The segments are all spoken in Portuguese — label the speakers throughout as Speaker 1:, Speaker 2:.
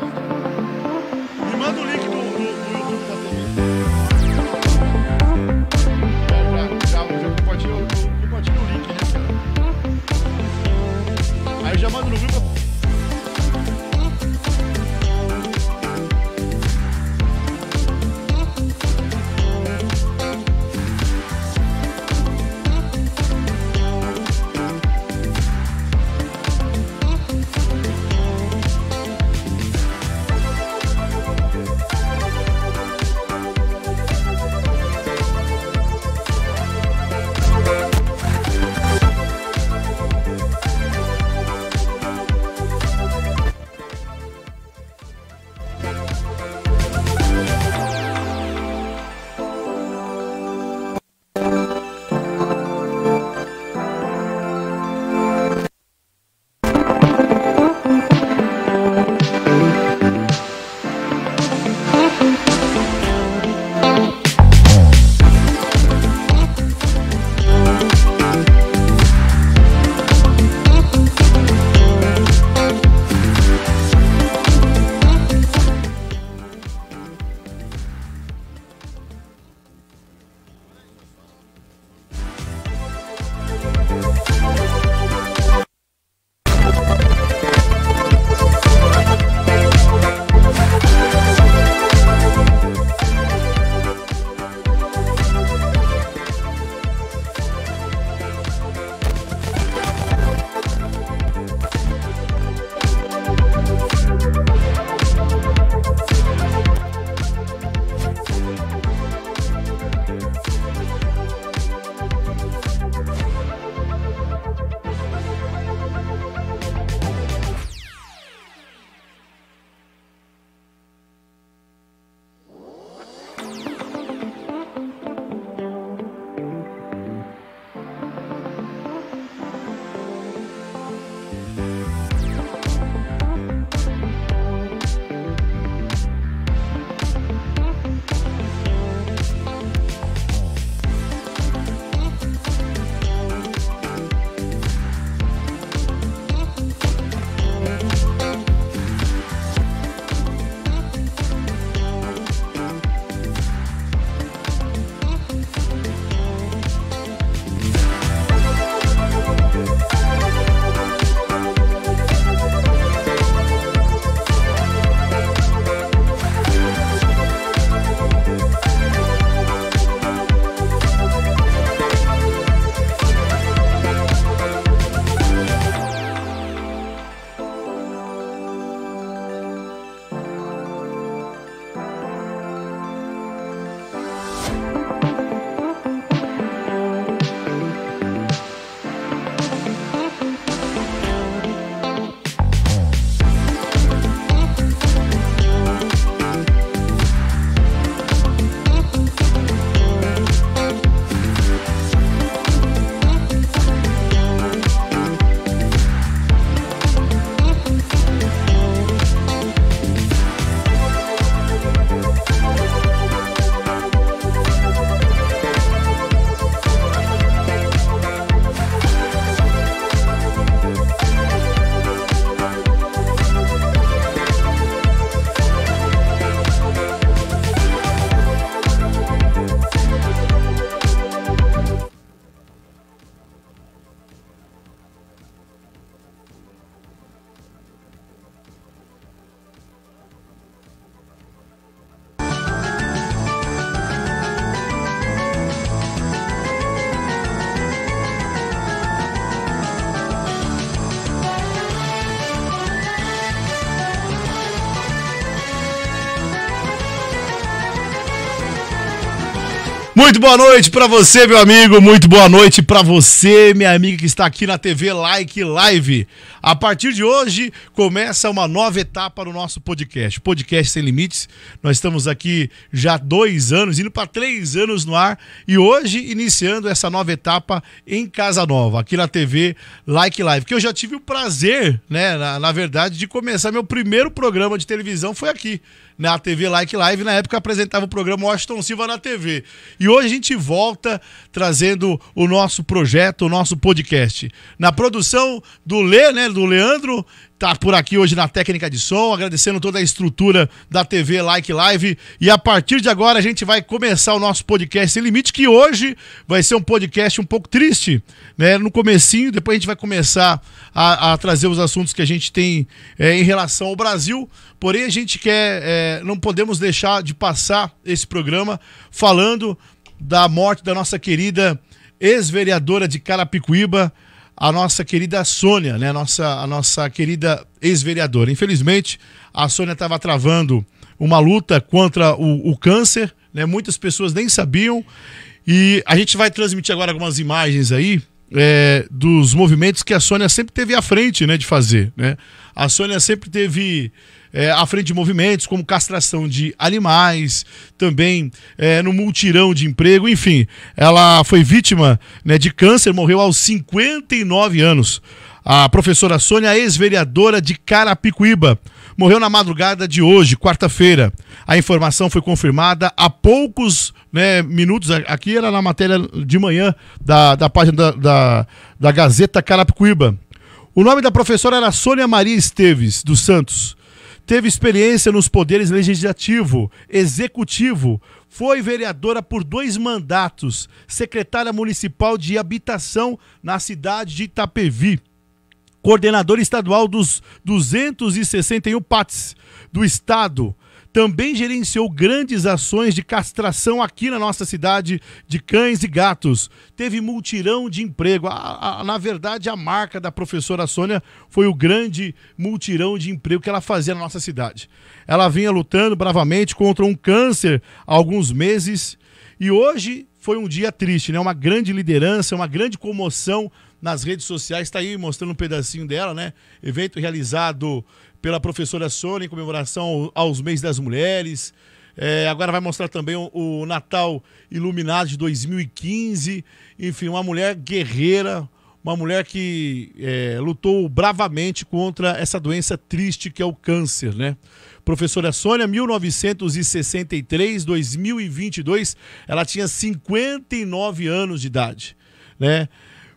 Speaker 1: Me manda o link do YouTube da TV. Já compartilha o link, né, cara? Aí já manda no grupo.
Speaker 2: Muito boa noite pra você, meu amigo. Muito boa noite pra você, minha amiga que está aqui na TV Like Live. A partir de hoje começa uma nova etapa no nosso podcast, Podcast Sem Limites. Nós estamos aqui já há 2 anos, indo para 3 anos no ar, e hoje iniciando essa nova etapa em Casa Nova, aqui na TV Like Live, que eu já tive o prazer, né, na verdade, de começar meu primeiro programa de televisão foi aqui, na TV Like Live. Na época eu apresentava o programa Washington Silva na TV. E hoje a gente volta trazendo o nosso projeto, o nosso podcast. Na produção do Lê, né, do Leandro, tá por aqui hoje na técnica de som, agradecendo toda a estrutura da TV Like Live. E a partir de agora a gente vai começar o nosso podcast Sem Limite, que hoje vai ser um podcast um pouco triste, né? No comecinho, depois a gente vai começar a trazer os assuntos que a gente tem em relação ao Brasil. Porém, a gente não podemos deixar de passar esse programa falando da morte da nossa querida ex-vereadora de Carapicuíba, a nossa querida Sônia, né? A nossa querida ex-vereadora. Infelizmente, a Sônia estava travando uma luta contra o câncer, né? Muitas pessoas nem sabiam. E a gente vai transmitir agora algumas imagens aí dos movimentos que a Sônia sempre teve à frente, né, de fazer, né? A Sônia sempre teve à frente de movimentos como castração de animais, também no multirão de emprego, enfim. Ela foi vítima, né, de câncer, morreu aos 59 anos. A professora Sônia, ex-vereadora de Carapicuíba, morreu na madrugada de hoje, quarta-feira. A informação foi confirmada há poucos, né, minutos. Aqui era na matéria de manhã da página da Gazeta Carapicuíba. O nome da professora era Sônia Maria Esteves dos Santos. Teve experiência nos poderes legislativo, executivo, foi vereadora por 2 mandatos, secretária municipal de habitação na cidade de Itapevi, coordenadora estadual dos 261 PATs do estado. Também gerenciou grandes ações de castração aqui na nossa cidade de cães e gatos. Teve multirão de emprego. Na verdade, a marca da professora Sônia foi o grande multirão de emprego que ela fazia na nossa cidade. Ela vinha lutando bravamente contra um câncer há alguns meses e hoje foi um dia triste, né? Uma grande liderança, uma grande comoção nas redes sociais. Está aí mostrando um pedacinho dela, né? Evento realizado pela professora Sônia em comemoração aos Mês das Mulheres. Agora vai mostrar também o Natal Iluminado de 2015. Enfim, uma mulher guerreira, uma mulher que lutou bravamente contra essa doença triste que é o câncer, né? Professora Sônia, 1963, 2022, ela tinha 59 anos de idade, né?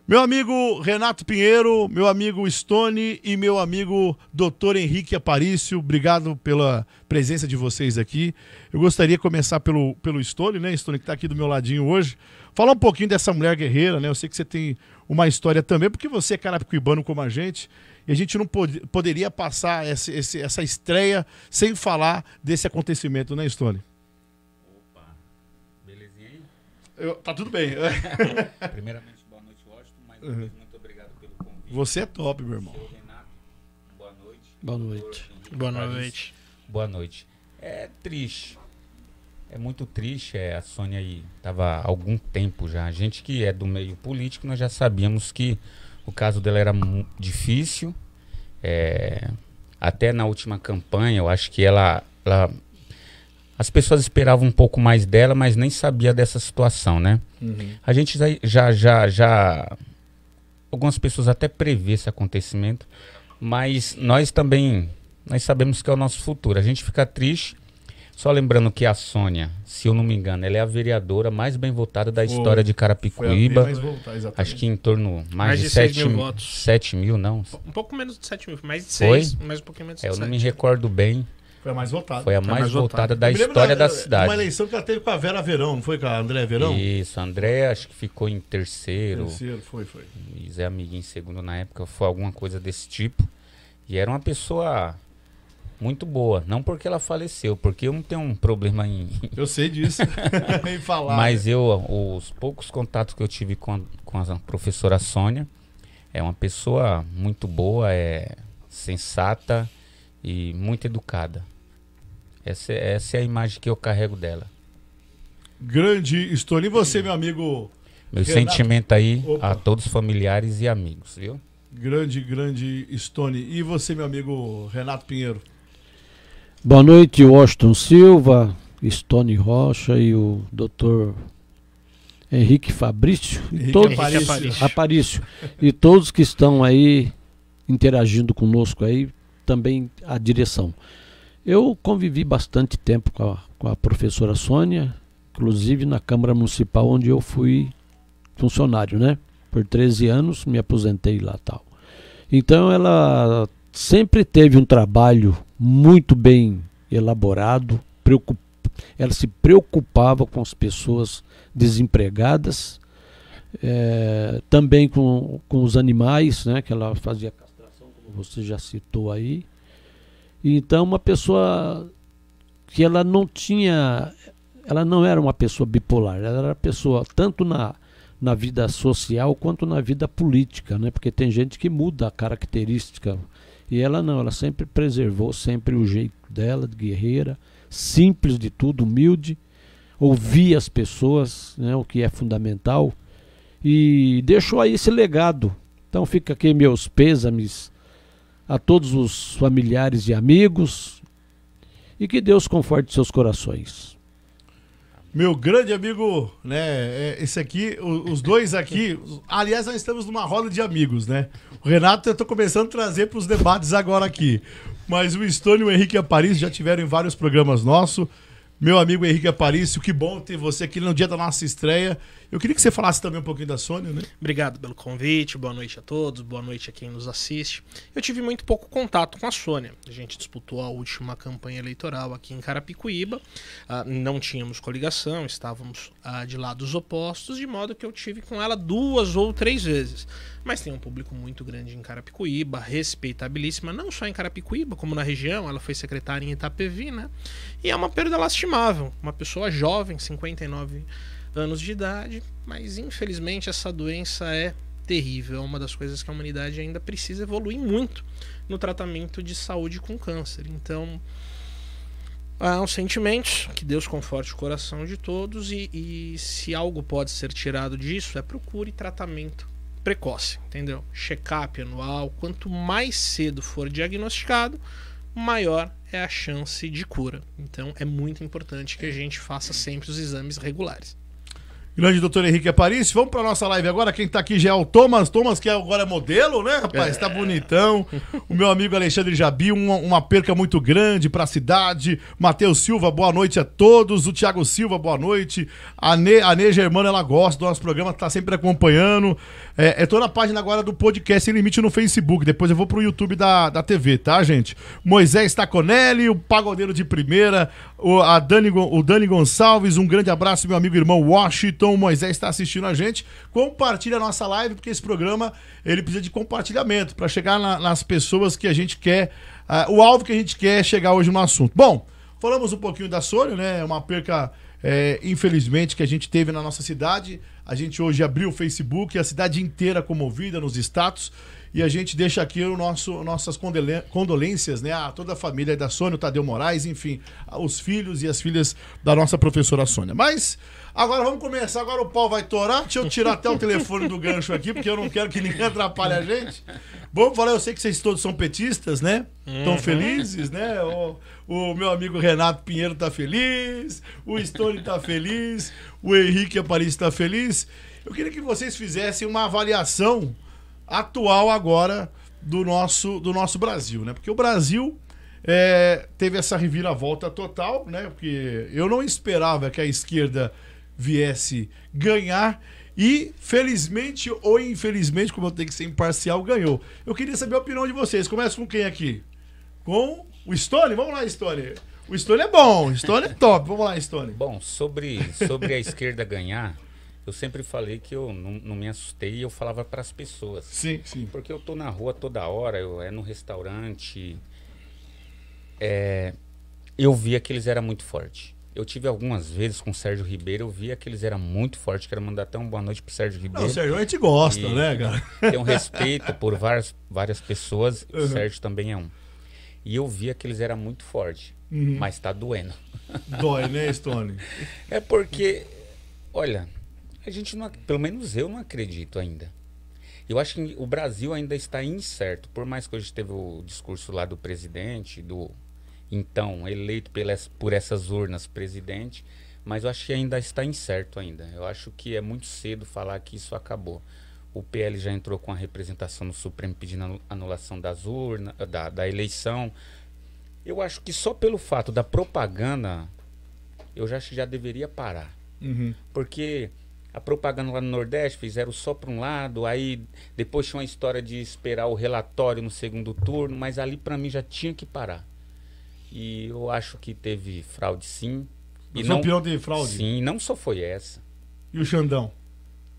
Speaker 2: Meu amigo Renato Pinheiro, meu amigo Stone e meu amigo Dr. Henrique Aparício, obrigado pela presença de vocês aqui. Eu gostaria de começar pelo Stone, né? Stone, que está aqui do meu ladinho hoje. Falar um pouquinho dessa mulher guerreira, né? Eu sei que você tem uma história também, porque você é carapicuibano como a gente, e a gente não poderia passar essa estreia sem falar desse acontecimento, né, Stone?
Speaker 3: Opa, belezinha aí?
Speaker 2: Tá tudo bem.
Speaker 3: Primeiramente, boa noite, Washington. Mais uma vez, muito obrigado pelo convite.
Speaker 2: Você é top, meu irmão.
Speaker 3: Seu Renato, boa noite.
Speaker 4: Boa noite.
Speaker 3: Boa noite. Boa noite. É triste. É muito triste. A Sônia aí estava há algum tempo já. A gente que é do meio político, nós já sabíamos que o caso dela era difícil. Até na última campanha, eu acho que as pessoas esperavam um pouco mais dela, mas nem sabia dessa situação, né? Uhum. A gente já algumas pessoas até prevê esse acontecimento, mas nós sabemos que é o nosso futuro. A gente fica triste. Só lembrando que a Sônia, se eu não me engano, ela é a vereadora mais bem votada da história de Carapicuíba. Acho que em torno mais de 7 mil votos. 7 mil, não?
Speaker 4: Um pouco menos de 7 mil, mais de 6, mais um pouquinho menos de 7.
Speaker 3: Eu não me recordo bem.
Speaker 2: Foi a mais votada.
Speaker 3: Foi a mais votada da história da cidade.
Speaker 2: Uma eleição que ela teve com a Vera Verão, não foi com a Andréa Verão?
Speaker 3: Isso, a Andréa acho que ficou em terceiro.
Speaker 2: Foi.
Speaker 3: E Zé Amiguinho em segundo na época, foi alguma coisa desse tipo. E era uma pessoa muito boa, não porque ela faleceu, porque eu não tenho um problema em...
Speaker 2: Eu sei disso, em falar.
Speaker 3: Mas os poucos contatos que eu tive com a professora Sônia, é uma pessoa muito boa, sensata e muito educada. Essa é a imagem que eu carrego dela.
Speaker 2: Grande Stone. E você, meu amigo?
Speaker 3: Meu sentimento aí a todos os familiares e amigos, viu?
Speaker 2: Grande Stone. E você, meu amigo Renato Pinheiro?
Speaker 5: Boa noite, Washington Silva, Stone Rocha e o Dr. Henrique Fabrício. Aparício. E todos que estão aí interagindo conosco aí, também a direção. Eu convivi bastante tempo com a professora Sônia, inclusive na Câmara Municipal, onde eu fui funcionário, né? Por 13 anos, me aposentei lá e tal. Então ela sempre teve um trabalho muito bem elaborado, ela se preocupava com as pessoas desempregadas, também com os animais, né, que ela fazia castração, como você já citou aí. Então, uma pessoa que ela não era uma pessoa bipolar, ela era uma pessoa tanto na vida social quanto na vida política, né? Porque tem gente que muda a característica, e ela não, ela sempre preservou sempre o jeito dela, de guerreira, simples de tudo, humilde, ouvia as pessoas, né, o que é fundamental, e deixou aí esse legado. Então fica aqui meus pêsames a todos os familiares e amigos, e que Deus conforte seus corações.
Speaker 2: Meu grande amigo, né, esse aqui, os dois aqui, aliás, nós estamos numa roda de amigos, né? O Renato eu tô começando a trazer para os debates agora aqui, mas o Stone e o Henrique Aparício já tiveram em vários programas nossos. Meu amigo Henrique Aparício, que bom ter você aqui no dia da nossa estreia. Eu queria que você falasse também um pouquinho da Sônia, né?
Speaker 4: Obrigado pelo convite, boa noite a todos, boa noite a quem nos assiste. Eu tive muito pouco contato com a Sônia. A gente disputou a última campanha eleitoral aqui em Carapicuíba, não tínhamos coligação, estávamos de lados opostos, de modo que eu tive com ela 2 ou 3 vezes. Mas tem um público muito grande em Carapicuíba, respeitabilíssima, não só em Carapicuíba, como na região. Ela foi secretária em Itapevi, né? E é uma perda lastimável. Uma pessoa jovem, 59 anos de idade, mas infelizmente essa doença é terrível. É uma das coisas que a humanidade ainda precisa evoluir muito no tratamento de saúde com câncer. Então, há um sentimento, que Deus conforte o coração de todos, e se algo pode ser tirado disso, procure tratamento precoce, entendeu? Check-up anual. Quanto mais cedo for diagnosticado, maior é a chance de cura. Então é muito importante que a gente faça sempre os exames regulares.
Speaker 2: Grande doutor Henrique Aparício, vamos para nossa live agora. Quem tá aqui já é o Thomas, que agora é modelo, né, rapaz? Tá bonitão. O meu amigo Alexandre Jabi, uma perca muito grande para a cidade. Matheus Silva, boa noite a todos. O Thiago Silva, boa noite. A Nê Germana, ela gosta do nosso programa, tá sempre acompanhando. Tô na página agora do podcast Sem Limite no Facebook. Depois eu vou pro YouTube da TV, tá, gente? Moisés Taconelli, o pagodeiro de primeira. O Dani Gonçalves, um grande abraço, meu amigo irmão Washington. O Moisés está assistindo a gente. Compartilha a nossa live, porque esse programa ele precisa de compartilhamento para chegar nas pessoas que a gente quer, o alvo que a gente quer chegar hoje no assunto. Bom, falamos um pouquinho da Sônia, né? Uma perca, infelizmente, que a gente teve na nossa cidade. A gente hoje abriu o Facebook, a cidade inteira comovida nos status. E a gente deixa aqui nossas condolências, né, a toda a família da Sônia, o Tadeu Moraes, enfim, os filhos e as filhas da nossa professora Sônia. Mas agora vamos começar, agora o pau vai torar. Deixa eu tirar até o telefone do gancho aqui, porque eu não quero que ninguém atrapalhe a gente. Vamos falar, eu sei que vocês todos são petistas, né? Estão felizes, né? O meu amigo Renato Pinheiro tá feliz, o Stone tá feliz, o Henrique Aparício tá feliz. Eu queria que vocês fizessem uma avaliação atual agora do nosso Brasil, né? Porque o Brasil teve essa reviravolta total, né? Porque eu não esperava que a esquerda viesse ganhar e, felizmente ou infelizmente, como eu tenho que ser imparcial, ganhou. Eu queria saber a opinião de vocês. Começa com quem aqui? Com o Stone? Vamos lá, Stone. O Stone é bom, o Stone é top. Vamos lá, Stone.
Speaker 3: Bom, sobre a esquerda ganhar, eu sempre falei que eu não me assustei e eu falava para as pessoas.
Speaker 2: Sim, sim.
Speaker 3: Porque eu tô na rua toda hora, no restaurante. Eu via que eles eram muito fortes. Eu tive algumas vezes com o Sérgio Ribeiro, eu via que eles eram muito fortes. Quero mandar até uma boa noite pro Sérgio Ribeiro.
Speaker 2: Não, o Sérgio a gente gosta, né, cara?
Speaker 3: Tenho respeito por várias pessoas, o Sérgio também é um. E eu via que eles eram muito fortes, mas tá doendo.
Speaker 2: Dói, né, Stone?
Speaker 3: É porque, olha, a gente não, pelo menos eu não acredito ainda. Eu acho que o Brasil ainda está incerto, por mais que hoje teve o discurso lá do presidente, então eleito por essas urnas presidente, mas eu acho que ainda está incerto ainda. Eu acho que é muito cedo falar que isso acabou. O PL já entrou com a representação no Supremo pedindo anulação das urnas, da eleição. Eu acho que só pelo fato da propaganda, eu já acho que já deveria parar. Porque A propaganda lá no Nordeste fizeram só para um lado, aí depois tinha uma história de esperar o relatório no segundo turno, mas ali para mim já tinha que parar. E eu acho que teve fraude, sim.
Speaker 2: E não opinião de fraude?
Speaker 3: Sim, não só foi essa.
Speaker 2: E o Xandão?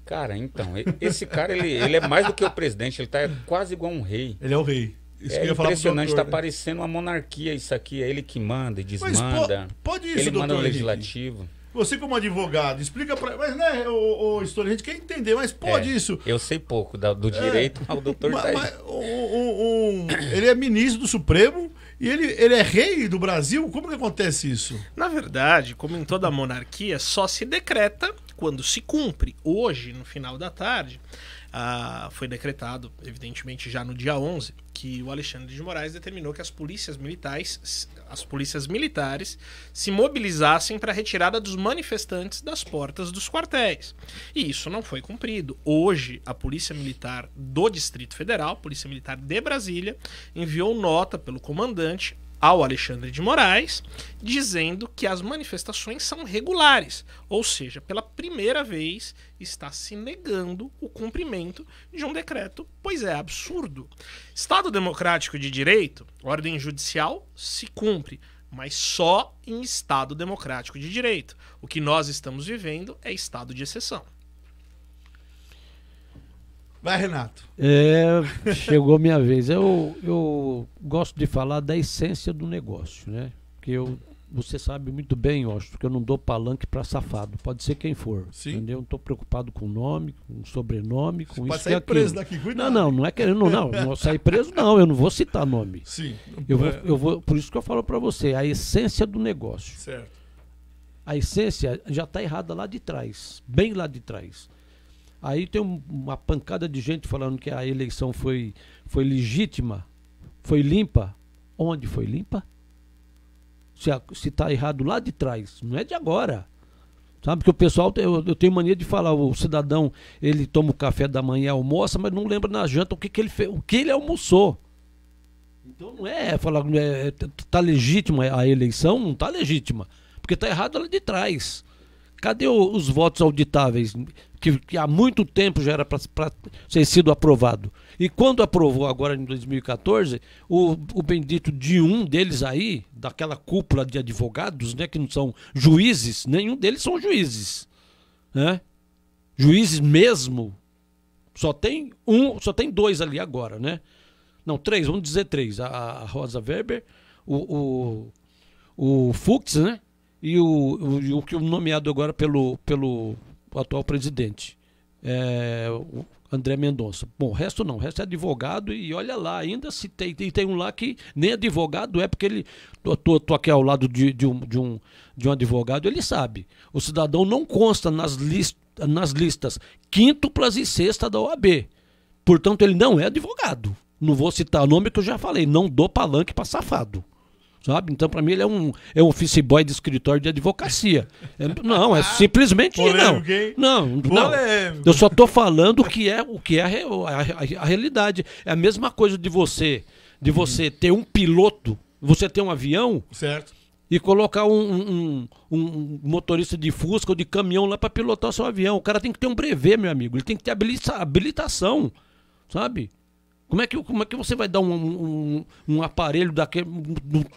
Speaker 3: Cara, então, esse cara, ele é mais do que o presidente, ele tá quase igual um rei.
Speaker 2: Ele é o rei.
Speaker 3: Isso é impressionante, tá parecendo uma monarquia isso aqui, é ele que manda e desmanda.
Speaker 2: Pode isso,
Speaker 3: ele manda o
Speaker 2: Henrique.
Speaker 3: legislativo.
Speaker 2: Você como advogado, explica pra... Mas né, o Stone, a gente quer entender, mas pode isso.
Speaker 3: Eu sei pouco do direito, mas o doutor tá aí.
Speaker 2: Ele é ministro do Supremo e ele é rei do Brasil? Como que acontece isso?
Speaker 4: Na verdade, como em toda monarquia, só se decreta quando se cumpre. Hoje, no final da tarde, foi decretado, evidentemente já no dia 11, que o Alexandre de Moraes determinou que as polícias militares se mobilizassem para a retirada dos manifestantes das portas dos quartéis. E isso não foi cumprido. Hoje, a Polícia Militar do Distrito Federal, Polícia Militar de Brasília, enviou nota pelo comandante ao Alexandre de Moraes, dizendo que as manifestações são regulares, ou seja, pela primeira vez está se negando o cumprimento de um decreto, pois é absurdo. Estado democrático de direito, ordem judicial se cumpre, mas só em Estado democrático de direito. O que nós estamos vivendo é estado de exceção.
Speaker 2: Vai, Renato.
Speaker 5: Chegou minha vez. Eu gosto de falar da essência do negócio, né? Porque você sabe muito bem, eu acho, que eu não dou palanque para safado. Pode ser quem for.
Speaker 2: Sim.
Speaker 5: Entendeu? Não estou preocupado com nome, com sobrenome, com
Speaker 2: Pode
Speaker 5: isso
Speaker 2: sair
Speaker 5: e aquilo.
Speaker 2: preso daqui, cuidado.
Speaker 5: Não é querendo, não sair preso, não. Eu não vou citar nome.
Speaker 2: Sim.
Speaker 5: Eu vou, por isso que eu falo para você, a essência do negócio.
Speaker 2: Certo.
Speaker 5: A essência já está errada lá de trás, bem lá de trás. Aí tem uma pancada de gente falando que a eleição foi legítima, foi limpa. Onde foi limpa? Se está errado lá de trás, não é de agora. Sabe que o pessoal, eu tenho mania de falar, o cidadão, ele toma o café da manhã, almoça, mas não lembra na janta o que ele fez, o que ele almoçou. Então não é falar, está legítima a eleição, não está legítima, porque está errado lá de trás. Cadê os votos auditáveis, que há muito tempo já era para ter sido aprovado? E quando aprovou agora em 2014, o bendito de um deles aí, daquela cúpula de advogados, né, que não são juízes, nenhum deles são juízes, né? Juízes mesmo, só tem dois ali agora, né? Não, três, vamos dizer três. A Rosa Weber, o Fux, né? E o que é nomeado agora pelo atual presidente, o André Mendonça. Bom, o resto não, o resto é advogado e olha lá, ainda se tem um lá que nem advogado é, porque ele, tô aqui ao lado de um advogado, ele sabe. O cidadão não consta nas listas quíntuplas e sexta da OAB. Portanto, ele não é advogado. Não vou citar o nome que eu já falei, não dou palanque para safado. Sabe? Então, para mim, ele é um office boy de escritório de advocacia. Não, é simplesmente
Speaker 2: polêmico,
Speaker 5: não.
Speaker 2: Polêmico.
Speaker 5: Eu só estou falando o que é a realidade. É a mesma coisa de você ter um piloto, você ter um avião,
Speaker 2: certo,
Speaker 5: e colocar um motorista de Fusca ou de caminhão lá para pilotar o seu avião. O cara tem que ter um brevet, meu amigo. Ele tem que ter habilitação, sabe? Como é que você vai dar um aparelho daquele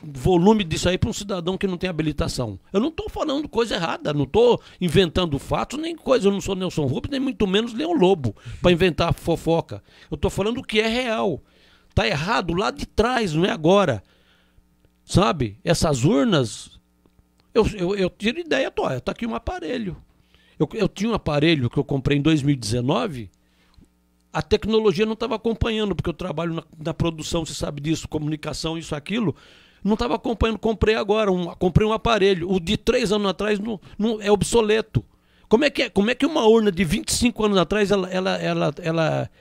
Speaker 5: volume disso aí para um cidadão que não tem habilitação? Eu não estou falando coisa errada, não estou inventando fatos nem coisa. Eu não sou Nelson Rubens, nem muito menos Leão Lobo para inventar fofoca. Eu estou falando o que é real. Está errado lá de trás, não é agora. Sabe? Essas urnas, eu tiro ideia, está aqui um aparelho. Eu tinha um aparelho que eu comprei em 2019. A tecnologia não estava acompanhando, porque eu trabalho na produção, você sabe disso, comunicação, isso, aquilo. Não estava acompanhando, comprei agora, comprei um aparelho. O de 3 anos atrás não é obsoleto. Como é que uma urna de 25 anos atrás ela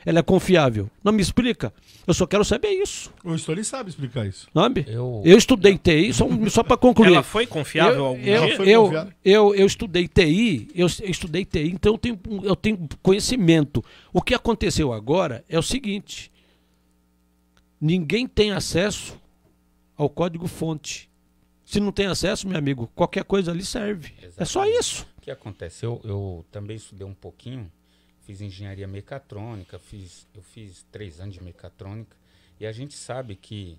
Speaker 5: é confiável? Não me explica. Eu só quero saber isso.
Speaker 2: O Stone sabe explicar isso.
Speaker 5: Sabe? Eu estudei TI, só para concluir.
Speaker 4: Ela foi confiável algum dia?
Speaker 5: Eu estudei TI, então eu tenho conhecimento. O que aconteceu agora é o seguinte: ninguém tem acesso ao código-fonte. Se não tem acesso, meu amigo, qualquer coisa ali serve. Exatamente. É só isso.
Speaker 3: O que acontece? Eu também estudei um pouquinho, fiz engenharia mecatrônica, eu fiz 3 anos de mecatrônica, e a gente sabe que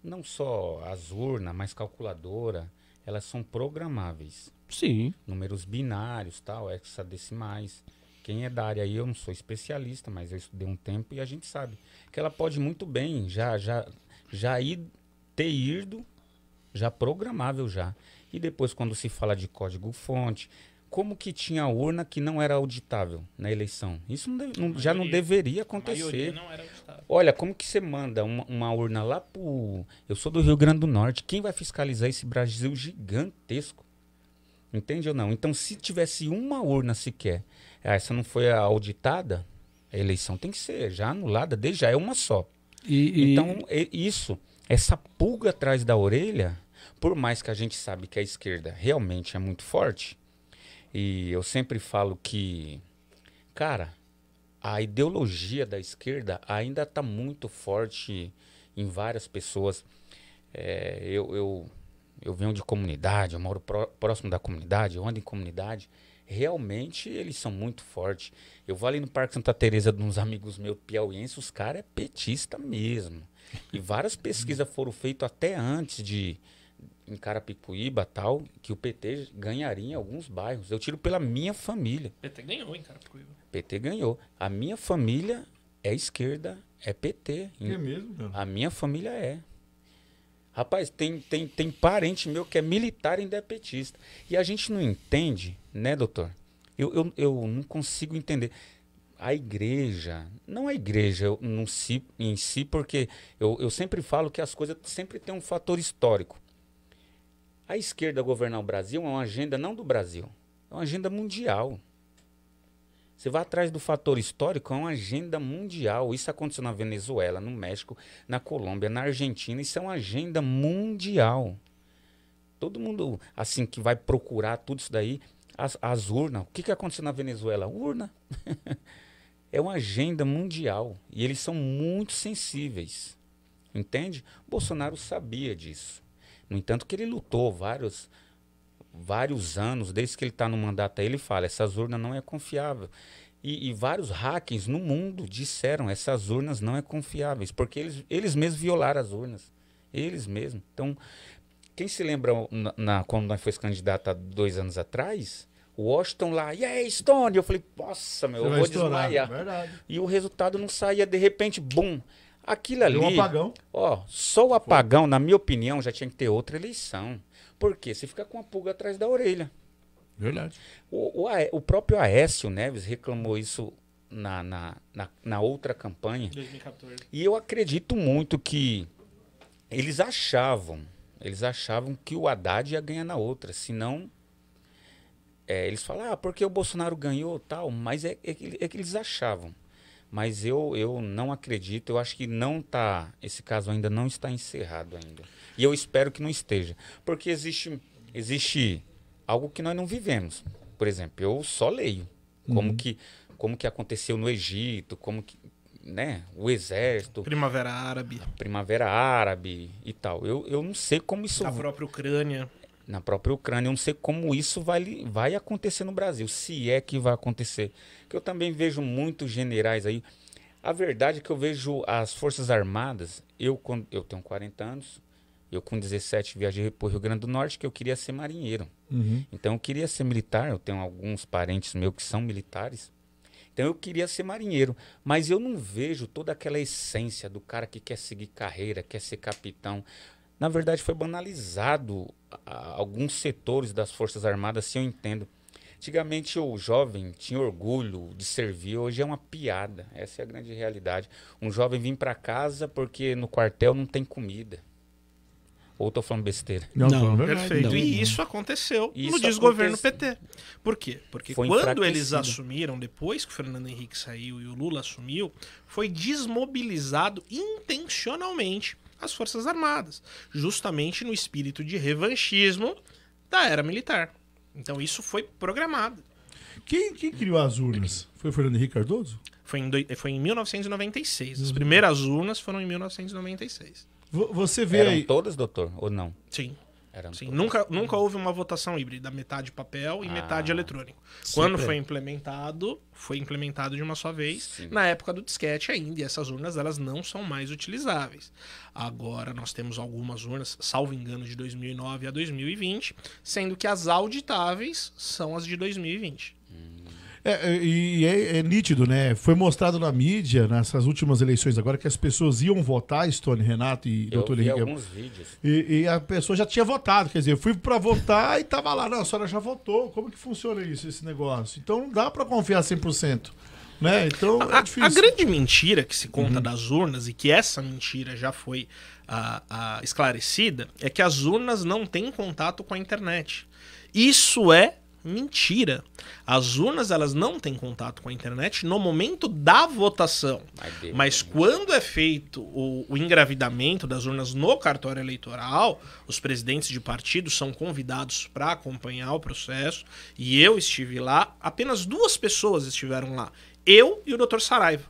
Speaker 3: não só as urnas, mas calculadora, elas são programáveis.
Speaker 5: Sim.
Speaker 3: Números binários, tal, hexadecimais. Quem é da área aí, eu não sou especialista, mas eu estudei um tempo e a gente sabe que ela pode muito bem ter ido já programável já. E depois, quando se fala de código-fonte, como que tinha urna que não era auditável na eleição? Isso já não deveria acontecer.
Speaker 4: Não era auditável.
Speaker 3: Olha, como que você manda uma urna lá pro... Eu sou do Rio Grande do Norte. Quem vai fiscalizar esse Brasil gigantesco? Entende ou não? Então, se tivesse uma urna sequer, essa não foi auditada, a eleição tem que ser já anulada, já é uma só. Então, essa pulga atrás da orelha, por mais que a gente sabe que a esquerda realmente é muito forte, e eu sempre falo que, cara, a ideologia da esquerda ainda está muito forte em várias pessoas. Eu venho de comunidade, eu moro próximo da comunidade, eu ando em comunidade. Realmente eles são muito fortes. Eu vou ali no Parque Santa Teresa de uns amigos meus piauienses, os caras é petista mesmo. E várias pesquisas foram feitas até antes em Carapicuíba tal, que o PT ganharia em alguns bairros. Eu tiro pela minha família.
Speaker 4: PT ganhou em Carapicuíba.
Speaker 3: PT ganhou. A minha família é esquerda, é PT.
Speaker 1: É mesmo, cara?
Speaker 3: A minha família é. Rapaz, tem parente meu que é militar e ainda é petista. E a gente não entende, né, doutor? Eu não consigo entender. A igreja, não a igreja em si, porque eu sempre falo que as coisas sempre têm um fator histórico. A esquerda governar o Brasil é uma agenda não do Brasil, é uma agenda mundial. Você vai atrás do fator histórico, é uma agenda mundial. Isso aconteceu na Venezuela, no México, na Colômbia, na Argentina. Isso é uma agenda mundial. Todo mundo, assim, que vai procurar tudo isso daí, as urnas. O que aconteceu na Venezuela? Urna. É uma agenda mundial. E eles são muito sensíveis. Entende? Bolsonaro sabia disso. No entanto, que ele lutou vários anos, desde que ele está no mandato aí, ele fala, essas urnas não é confiável. E vários hackers no mundo disseram, essas urnas não é confiáveis, porque eles mesmos violaram as urnas. Eles mesmos. Então, quem se lembra quando nós fomos candidatos há 2 anos atrás, o Washington lá, e aí, Stone? Eu falei, nossa, meu, eu vou desmaiar.
Speaker 1: Verdade.
Speaker 3: E o resultado não saía, de repente, bum. Aquilo ali,
Speaker 1: um apagão.
Speaker 3: Ó, só o apagão, na minha opinião, já tinha que ter outra eleição. Por quê? Você fica com a pulga atrás da orelha.
Speaker 1: Verdade.
Speaker 3: O próprio Aécio Neves reclamou isso na outra campanha.
Speaker 4: 2014.
Speaker 3: E eu acredito muito que eles achavam que o Haddad ia ganhar na outra. Senão, eles falam, porque o Bolsonaro ganhou tal, mas é que eles achavam. Mas eu não acredito, eu acho que esse caso ainda não está encerrado ainda. E eu espero que não esteja. Porque existe algo que nós não vivemos. Por exemplo, eu só leio como que aconteceu no Egito, como que, né, o exército.
Speaker 4: Primavera
Speaker 3: Árabe e tal. Eu não sei como isso...
Speaker 4: Na própria Ucrânia.
Speaker 3: Na própria Ucrânia, eu não sei como isso vai acontecer no Brasil, se é que vai acontecer. Porque eu também vejo muitos generais aí. A verdade é que eu vejo as Forças Armadas, eu tenho 40 anos, eu com 17 viajei para o Rio Grande do Norte, que eu queria ser marinheiro.
Speaker 1: Uhum.
Speaker 3: Então eu queria ser militar, eu tenho alguns parentes meus que são militares. Então eu queria ser marinheiro, mas eu não vejo toda aquela essência do cara que quer seguir carreira, quer ser capitão. Na verdade, foi banalizado alguns setores das Forças Armadas, se eu entendo. Antigamente, o jovem tinha orgulho de servir, hoje é uma piada. Essa é a grande realidade. Um jovem vem para casa porque no quartel não tem comida. Ou estou falando besteira?
Speaker 5: Não,
Speaker 4: perfeito.
Speaker 5: Não.
Speaker 4: E isso aconteceu
Speaker 3: Isso
Speaker 4: no desgoverno PT. Por quê? Porque
Speaker 3: Foi
Speaker 4: quando eles
Speaker 3: enfraquecido.
Speaker 4: assumiram, depois que o Fernando Henrique saiu e o Lula assumiu, foi desmobilizado intencionalmente as Forças Armadas, justamente no espírito de revanchismo da era militar. Então isso foi programado.
Speaker 1: Quem criou as urnas? Foi o Fernando Henrique Cardoso?
Speaker 4: Foi em 1996. As primeiras urnas foram em 1996.
Speaker 2: Você vê
Speaker 3: Eram
Speaker 2: aí...
Speaker 3: todas, doutor? Ou não?
Speaker 4: Sim.
Speaker 3: Eram
Speaker 4: Sim,
Speaker 3: todas.
Speaker 4: nunca houve uma votação híbrida, metade papel e metade eletrônico.
Speaker 2: Sempre.
Speaker 4: Quando foi implementado de uma só vez,
Speaker 3: Sim.
Speaker 4: na época do disquete ainda, e essas urnas elas não são mais utilizáveis. Agora nós temos algumas urnas, salvo engano, de 2009 a 2020, sendo que as auditáveis são as de 2020.
Speaker 2: É nítido, né? Foi mostrado na mídia, nessas últimas eleições agora, que as pessoas iam votar, Stone, Renato e
Speaker 3: Eu
Speaker 2: Dr.
Speaker 3: vi
Speaker 2: Henrique.
Speaker 3: alguns vídeos.
Speaker 2: E a pessoa já tinha votado, quer dizer, eu fui pra votar e tava lá, não, a senhora já votou, como que funciona isso, esse negócio? Então não dá pra confiar 100%, né? Então é difícil.
Speaker 4: A grande mentira que se conta das urnas, e que essa mentira já foi esclarecida, é que as urnas não têm contato com a internet. Isso é mentira. As urnas elas não têm contato com a internet no momento da votação. Mas quando é feito o engravidamento das urnas no cartório eleitoral, os presidentes de partidos são convidados para acompanhar o processo. E eu estive lá, apenas 2 pessoas estiveram lá. Eu e o Dr. Saraiva,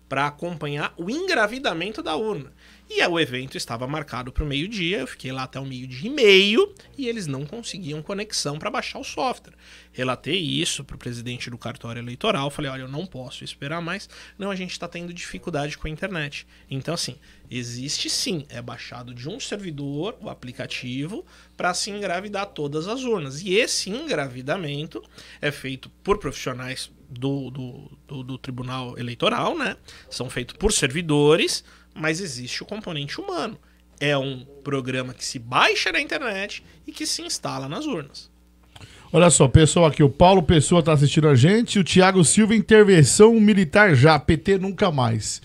Speaker 4: para acompanhar o engravidamento da urna. E o evento estava marcado para o meio-dia, eu fiquei lá até o 12:30 e eles não conseguiam conexão para baixar o software. Relatei isso para o presidente do cartório eleitoral, falei, olha, eu não posso esperar mais, não, a gente está tendo dificuldade com a internet. Então, assim, existe sim, é baixado de um servidor, o aplicativo, para se engravidar todas as urnas. E esse engravidamento é feito por profissionais do Tribunal Eleitoral, né? São feitos por servidores, mas existe o componente humano. É um programa que se baixa na internet e que se instala nas urnas.
Speaker 2: Olha só, pessoal aqui, o Paulo Pessoa tá assistindo a gente, o Thiago Silva, intervenção militar já, PT nunca mais.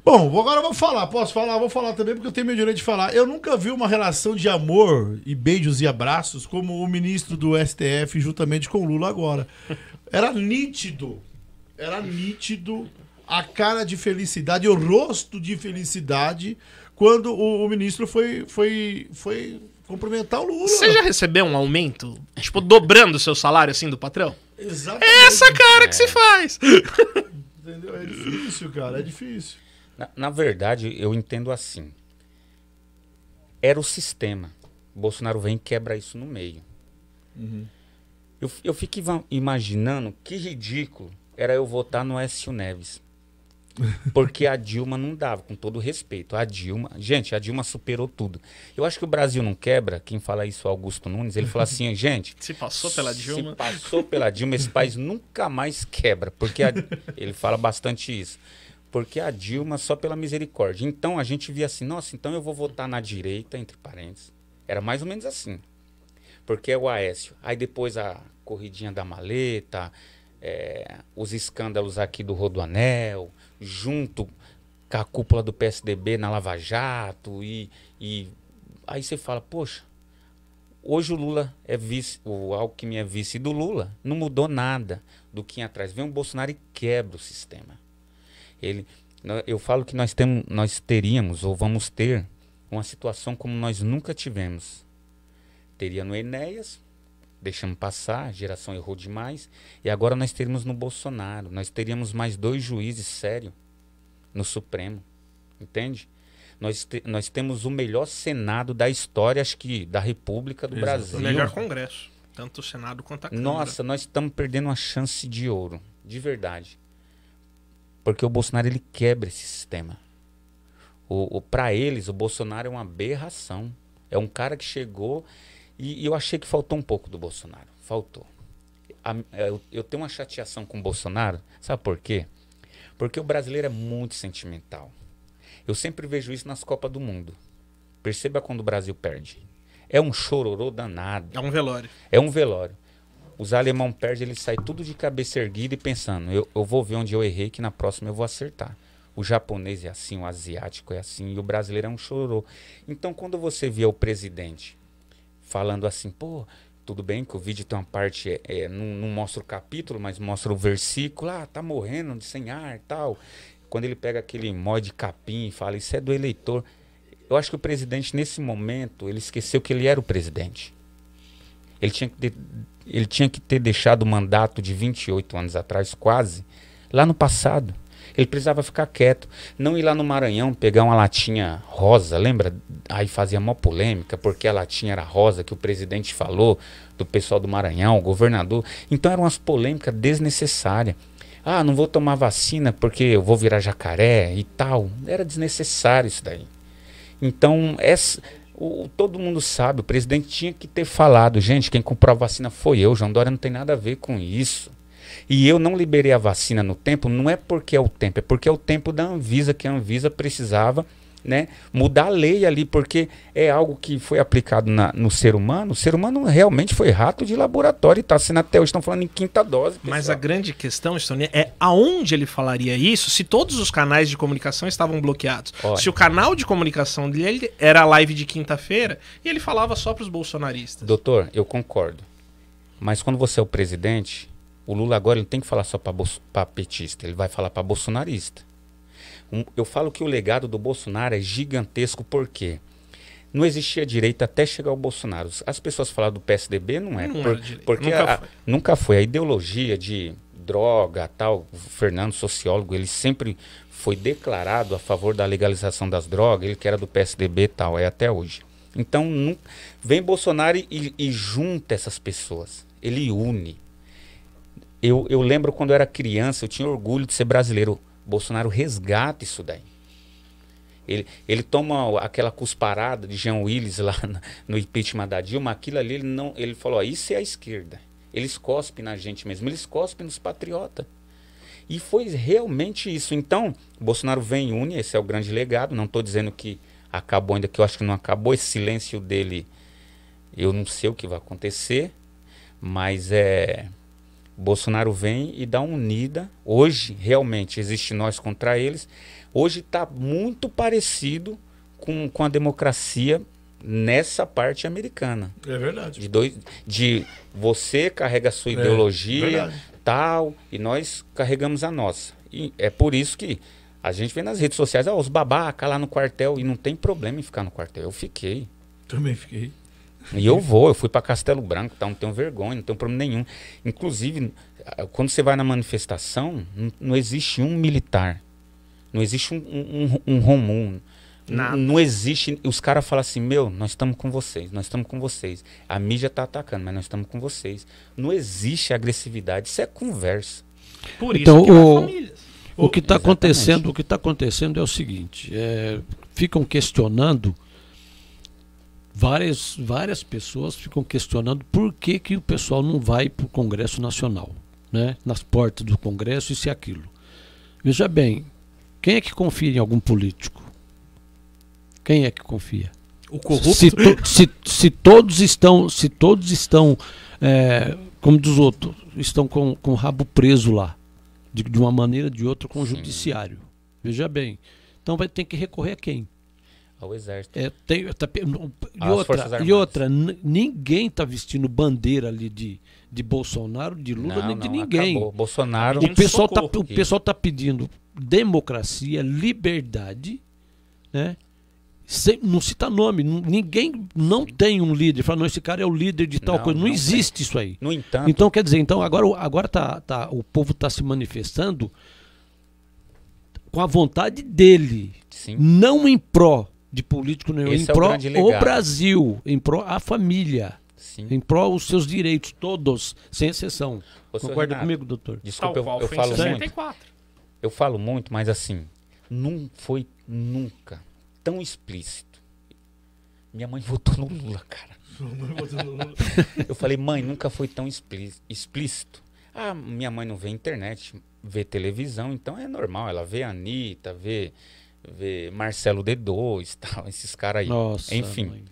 Speaker 2: Bom, agora eu vou falar, posso falar? Vou falar também porque eu tenho meu direito de falar. Eu nunca vi uma relação de amor e beijos e abraços como o ministro do STF juntamente com o Lula agora. Era nítido a cara de felicidade, o rosto de felicidade quando o ministro foi cumprimentar o Lula.
Speaker 4: Você já recebeu um aumento, tipo, dobrando o seu salário assim do patrão?
Speaker 2: Exatamente.
Speaker 4: É essa cara que se faz.
Speaker 2: Entendeu? É difícil, cara, é difícil.
Speaker 3: Na verdade, eu entendo assim. Era o sistema. O Bolsonaro vem e quebra isso no meio. Eu fico imaginando que ridículo era eu votar no Aécio Neves. Porque a Dilma não dava, com todo respeito. A Dilma superou tudo. Eu acho que o Brasil não quebra. Quem fala isso é o Augusto Nunes. Ele fala assim, gente...
Speaker 4: Se passou pela Dilma,
Speaker 3: esse país nunca mais quebra. Porque ele fala bastante isso. Porque a Dilma só pela misericórdia. Então a gente via assim, nossa, então eu vou votar na direita, entre parênteses. Era mais ou menos assim. Porque é o Aécio. Aí depois a corridinha da maleta, os escândalos aqui do Rodoanel, junto com a cúpula do PSDB na Lava Jato. E aí você fala, poxa, hoje o Lula é vice, o Alckmin é vice do Lula. Não mudou nada do que atrás. Vem o Bolsonaro e quebra o sistema. Eu falo que nós teríamos ou vamos ter uma situação como nós nunca tivemos. Teria no Enéas, deixamos passar, a geração errou demais, e agora nós teríamos no Bolsonaro, nós teríamos mais 2 juízes sérios no Supremo, entende? Nós temos o melhor Senado da história, acho que da República do Brasil.
Speaker 4: O melhor Congresso, tanto o Senado quanto a Câmara.
Speaker 3: Nossa, nós estamos perdendo uma chance de ouro, de verdade. Porque o Bolsonaro, ele quebra esse sistema. Para eles, o Bolsonaro é uma aberração. É um cara que chegou e eu achei que faltou um pouco do Bolsonaro. Faltou. Eu tenho uma chateação com o Bolsonaro. Sabe por quê? Porque o brasileiro é muito sentimental. Eu sempre vejo isso nas Copas do Mundo. Perceba quando o Brasil perde. É um chororô danado.
Speaker 4: É um velório.
Speaker 3: É um velório. Os alemão perdem, eles saem tudo de cabeça erguida e pensando, eu vou ver onde eu errei, que na próxima eu vou acertar. O japonês é assim, o asiático é assim, e o brasileiro é um chororô. Então, quando você vê o presidente falando assim, pô, tudo bem que o vídeo tem uma parte, não mostra o capítulo, mas mostra o versículo, tá morrendo de sem ar e tal. Quando ele pega aquele mod de capim e fala, isso é do eleitor. Eu acho que o presidente, nesse momento, ele esqueceu que ele era o presidente. Ele tinha que ter deixado o mandato de 28 anos atrás, quase, lá no passado. Ele precisava ficar quieto. Não ir lá no Maranhão pegar uma latinha rosa, lembra? Aí fazia mó polêmica, porque a latinha era rosa, que o presidente falou, do pessoal do Maranhão, o governador. Então eram umas polêmicas desnecessárias. Ah, não vou tomar vacina porque eu vou virar jacaré e tal. Era desnecessário isso daí. Então, todo mundo sabe, o presidente tinha que ter falado, gente, quem comprou a vacina foi eu, João Dória não tem nada a ver com isso. E eu não liberei a vacina no tempo, não é porque é o tempo, é porque é o tempo da Anvisa, que a Anvisa precisava, né, mudar a lei ali, porque é algo que foi aplicado no ser humano. O ser humano realmente foi rato de laboratório e está sendo até hoje, estão falando em 5ª dose. Pessoal.
Speaker 4: Mas a grande questão, Stone, é aonde ele falaria isso se todos os canais de comunicação estavam bloqueados.
Speaker 3: Olha.
Speaker 4: Se o canal de comunicação dele era a live de quinta-feira e ele falava só para os bolsonaristas.
Speaker 3: Doutor, eu concordo. Mas quando você é o presidente, o Lula agora ele tem que falar só para petista, ele vai falar para bolsonarista. Eu falo que o legado do Bolsonaro é gigantesco porque não existia direita até chegar o Bolsonaro. As pessoas falavam do PSDB, não é. Porque nunca foi. A ideologia de droga, tal, o Fernando, sociólogo, ele sempre foi declarado a favor da legalização das drogas, ele que era do PSDB e tal, é até hoje. Então, vem Bolsonaro e junta essas pessoas. Ele une. Eu lembro quando eu era criança, eu tinha orgulho de ser brasileiro. Bolsonaro resgata isso daí. Ele toma aquela cusparada de Jean Willis lá no impeachment da Dilma, aquilo ali ele falou, isso é a esquerda. Eles cospem na gente mesmo, eles cospem nos patriotas. E foi realmente isso. Então, Bolsonaro vem e une, esse é o grande legado. Não estou dizendo que acabou ainda, que eu acho que não acabou. Esse silêncio dele, eu não sei o que vai acontecer, mas Bolsonaro vem e dá uma unida. Hoje, realmente, existe nós contra eles. Hoje está muito parecido com a democracia nessa parte americana.
Speaker 1: É verdade.
Speaker 3: De você carrega a sua ideologia, tal, e nós carregamos a nossa. E é por isso que a gente vê nas redes sociais, os babaca lá no quartel, e não tem problema em ficar no quartel. Eu fiquei.
Speaker 1: Também fiquei.
Speaker 3: E eu fui para Castelo Branco, tá? Não tenho vergonha, não tenho problema nenhum. Inclusive, quando você vai na manifestação, não existe um militar, não existe um romano, não existe. Os caras falam assim, nós estamos com vocês, nós estamos com vocês. A mídia está atacando, mas nós estamos com vocês. Não existe agressividade, isso é conversa.
Speaker 4: Por isso
Speaker 5: então,
Speaker 4: que famílias.
Speaker 5: O que está acontecendo é o seguinte, ficam questionando. Várias pessoas ficam questionando por que o pessoal não vai para o Congresso Nacional, né? Nas portas do Congresso, isso e aquilo. Veja bem, quem é que confia em algum político? Quem é que confia?
Speaker 4: O corrupto?
Speaker 5: Se todos estão, como diz outro, estão com o rabo preso lá, de uma maneira ou de outra com o judiciário. Veja bem, então vai ter que recorrer a quem?
Speaker 3: Ao exército.
Speaker 5: E outra, ninguém está vestindo bandeira ali de Bolsonaro, de Lula, nem de ninguém.
Speaker 3: Acabou. Bolsonaro.
Speaker 5: O pessoal está pedindo democracia, liberdade, né? Não cita nome, ninguém não tem um líder. Fala, não, esse cara é o líder de tal coisa. Não existe
Speaker 3: tem.
Speaker 5: isso aí.
Speaker 3: No entanto.
Speaker 5: Então, quer dizer, agora o povo está se manifestando com a vontade dele.
Speaker 3: Sim.
Speaker 5: Não em pró de político nenhum,
Speaker 3: Esse
Speaker 5: em pró
Speaker 3: o
Speaker 5: Brasil, em pró a família,
Speaker 3: Sim.
Speaker 5: em pró os seus direitos, todos, sem exceção.
Speaker 3: Concorda
Speaker 5: comigo, doutor?
Speaker 3: Desculpa, eu falo muito. Eu falo muito, mas assim, não foi nunca tão explícito. Minha mãe votou no Lula, cara. Eu falei, mãe, nunca foi tão explícito. Ah, minha mãe não vê internet, vê televisão, então é normal. Ela vê a Anitta, vê Marcelo D2, tal, esses caras aí.
Speaker 5: Nossa,
Speaker 3: enfim.
Speaker 5: mãe.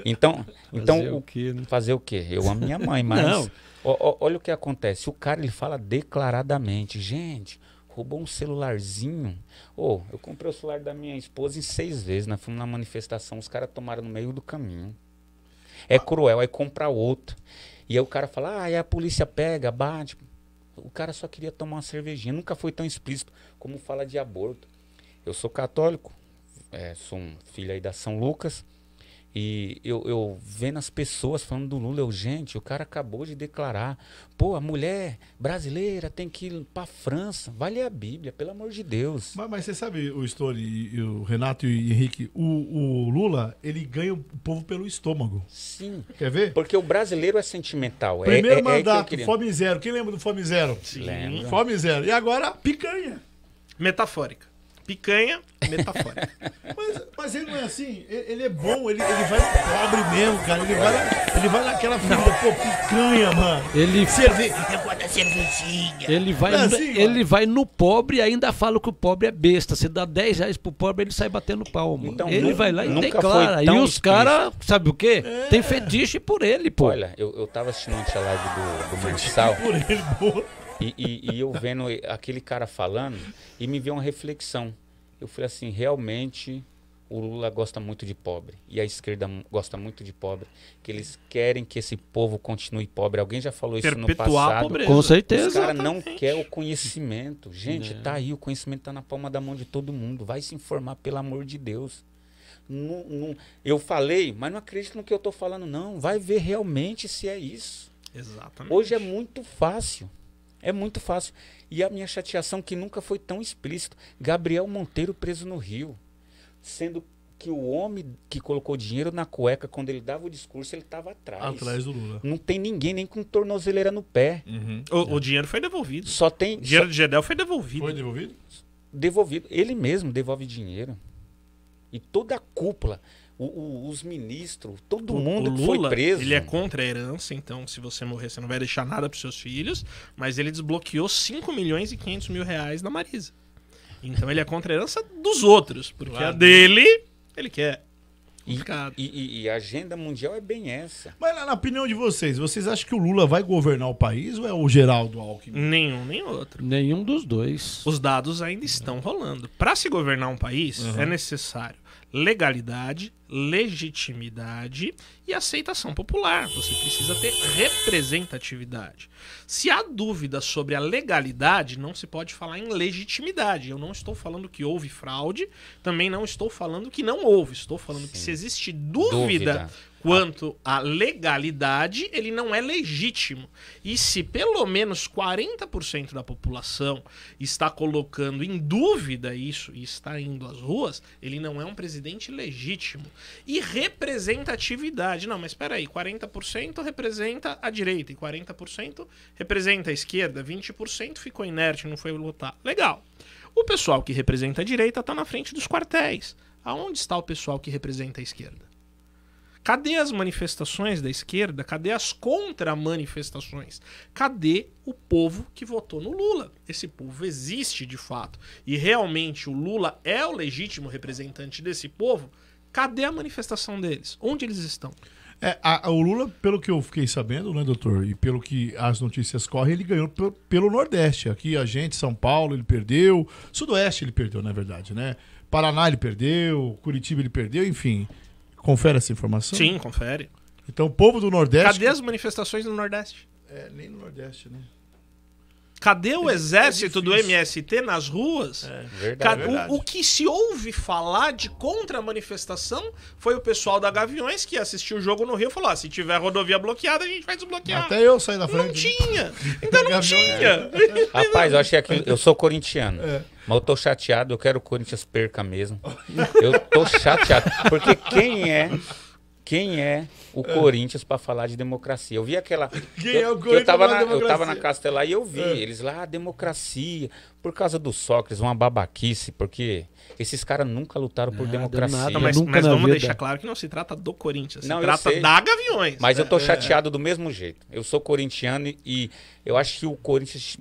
Speaker 3: Então
Speaker 5: o quê, né?
Speaker 3: Fazer o quê? Eu amo minha mãe, mas olha o que acontece. O cara ele fala declaradamente, gente, roubou um celularzinho. Eu comprei o celular da minha esposa em 6 vezes. Nós fomos na manifestação, os caras tomaram no meio do caminho. É cruel, aí compra outro. E aí o cara fala, aí a polícia pega, bate. O cara só queria tomar uma cervejinha. Nunca foi tão explícito como fala de aborto. Eu sou católico, sou um filho aí da São Lucas. E eu vendo as pessoas falando do Lula, gente, o cara acabou de declarar, pô, a mulher brasileira tem que ir pra França, vai ler a Bíblia, pelo amor de Deus.
Speaker 1: Mas você sabe, o Story e o Renato e o Henrique, o Lula, ele ganha o povo pelo estômago.
Speaker 3: Sim.
Speaker 1: Quer ver?
Speaker 3: Porque o brasileiro é sentimental.
Speaker 1: Primeiro
Speaker 3: aí
Speaker 1: mandato, Fome Zero. Quem lembra do Fome Zero?
Speaker 4: Sim.
Speaker 3: Lembro.
Speaker 1: Fome Zero. E agora, picanha.
Speaker 4: Metafórica. Picanha, metafórica.
Speaker 1: Mas ele não é assim, ele é bom, ele vai pobre mesmo, cara. Ele vai naquela fila, pô, picanha, mano.
Speaker 5: Ele,
Speaker 1: Cerveja, eu gosto da cervejinha.
Speaker 5: ele vai no pobre e ainda fala que o pobre é besta. Você dá 10 reais pro pobre, ele sai batendo palma.
Speaker 3: Então,
Speaker 5: ele vai lá e
Speaker 3: nunca
Speaker 5: declara.
Speaker 3: foi
Speaker 5: E
Speaker 3: tão
Speaker 5: os caras, sabe o quê? Tem fetiche por ele, pô.
Speaker 3: Olha, eu tava assistindo ontem a live do Marçal.
Speaker 1: Por ele, pô.
Speaker 3: E eu vendo aquele cara falando e me veio uma reflexão. Eu falei assim, realmente o Lula gosta muito de pobre. E a esquerda gosta muito de pobre. Que eles querem que esse povo continue pobre. Alguém já falou isso no
Speaker 4: Perpetuar a
Speaker 3: passado.
Speaker 4: pobreza.
Speaker 5: Com certeza.
Speaker 3: Os caras não
Speaker 4: Exatamente.
Speaker 3: querem o conhecimento. Gente, tá aí, o conhecimento tá na palma da mão de todo mundo. Vai se informar, pelo amor de Deus. Eu falei, mas não acredito no que eu tô falando, não. Vai ver realmente se é isso.
Speaker 4: Exatamente.
Speaker 3: Hoje é muito fácil. É muito fácil. E a minha chateação que nunca foi tão explícito. Gabriel Monteiro preso no Rio. Sendo que o homem que colocou dinheiro na cueca, quando ele dava o discurso, ele estava atrás.
Speaker 1: Atrás do Lula.
Speaker 3: Não tem ninguém nem com tornozeleira no pé.
Speaker 4: O dinheiro foi devolvido.
Speaker 3: Só tem
Speaker 4: O dinheiro de Gedel foi devolvido.
Speaker 1: Foi devolvido?
Speaker 3: devolvido. Ele mesmo devolve dinheiro. E toda a cúpula, os ministros, todo mundo que foi preso.
Speaker 4: Ele é contra a herança, então se você morrer você não vai deixar nada para seus filhos, mas ele desbloqueou 5 milhões e 500 mil reais na Marisa. Então ele é contra a herança dos outros, porque
Speaker 1: Claro.
Speaker 4: a dele ele quer.
Speaker 3: E a agenda mundial é bem essa.
Speaker 1: Mas na opinião de vocês acham que o Lula vai governar o país ou é o Geraldo Alckmin?
Speaker 4: Nenhum nem outro.
Speaker 5: Nenhum dos dois.
Speaker 4: Os dados ainda estão rolando. Para se governar um país, é necessário legalidade, legitimidade e aceitação popular. Você precisa ter representatividade. Se há dúvida sobre a legalidade, não se pode falar em legitimidade. Eu não estou falando que houve fraude, também não estou falando que não houve. Estou falando que se existe dúvida quanto à legalidade, ele não é legítimo. E se pelo menos 40% da população está colocando em dúvida isso e está indo às ruas, ele não é um presidente legítimo. E representatividade. Não, mas espera aí, 40% representa a direita e 40% representa a esquerda, 20% ficou inerte, não foi lutar. Legal. O pessoal que representa a direita está na frente dos quartéis. Aonde está o pessoal que representa a esquerda? Cadê as manifestações da esquerda? Cadê as contra-manifestações? Cadê o povo que votou no Lula? Esse povo existe de fato. E realmente o Lula é o legítimo representante desse povo? Cadê a manifestação deles? Onde eles estão?
Speaker 1: O Lula, pelo que eu fiquei sabendo, né, doutor, e pelo que as notícias correm, ele ganhou pelo Nordeste. Aqui a gente, São Paulo, ele perdeu. Sudoeste ele perdeu, na verdade, né? Paraná ele perdeu, Curitiba ele perdeu, enfim. Confere essa informação?
Speaker 4: Sim, confere.
Speaker 1: Então o povo do Nordeste...
Speaker 4: Cadê as manifestações no Nordeste?
Speaker 1: Nem no Nordeste, né?
Speaker 4: Cadê o exército do MST nas ruas?
Speaker 3: Verdade.
Speaker 4: O que se ouve falar de contra-manifestação foi o pessoal da Gaviões que assistiu o jogo no Rio e falou: se tiver rodovia bloqueada, a gente vai desbloquear.
Speaker 1: Até eu saí da
Speaker 4: Não
Speaker 1: frente.
Speaker 4: tinha. Então não tinha.
Speaker 3: Rapaz, eu achei aquilo. Eu sou corintiano. Mas eu tô chateado, eu quero que o Corinthians perca mesmo. Eu tô chateado. Porque quem é o Corinthians para falar de democracia? Eu vi aquela.
Speaker 1: Quem é o
Speaker 3: eu
Speaker 1: Corinthians
Speaker 3: tava
Speaker 1: pra falar de
Speaker 3: eu tava na
Speaker 1: democracia?
Speaker 3: Castelar e eu vi eles lá, democracia. Por causa do Sócrates, uma babaquice, porque esses caras nunca lutaram por democracia.
Speaker 5: nada,
Speaker 4: Não, mas
Speaker 5: Nunca na
Speaker 4: vamos
Speaker 5: vida.
Speaker 4: deixar claro que não se trata do Corinthians,
Speaker 3: Não,
Speaker 4: se
Speaker 3: eu
Speaker 4: trata
Speaker 3: sei.
Speaker 4: da Gaviões.
Speaker 3: Mas eu tô chateado do mesmo jeito. Eu sou corintiano e eu acho que o Corinthians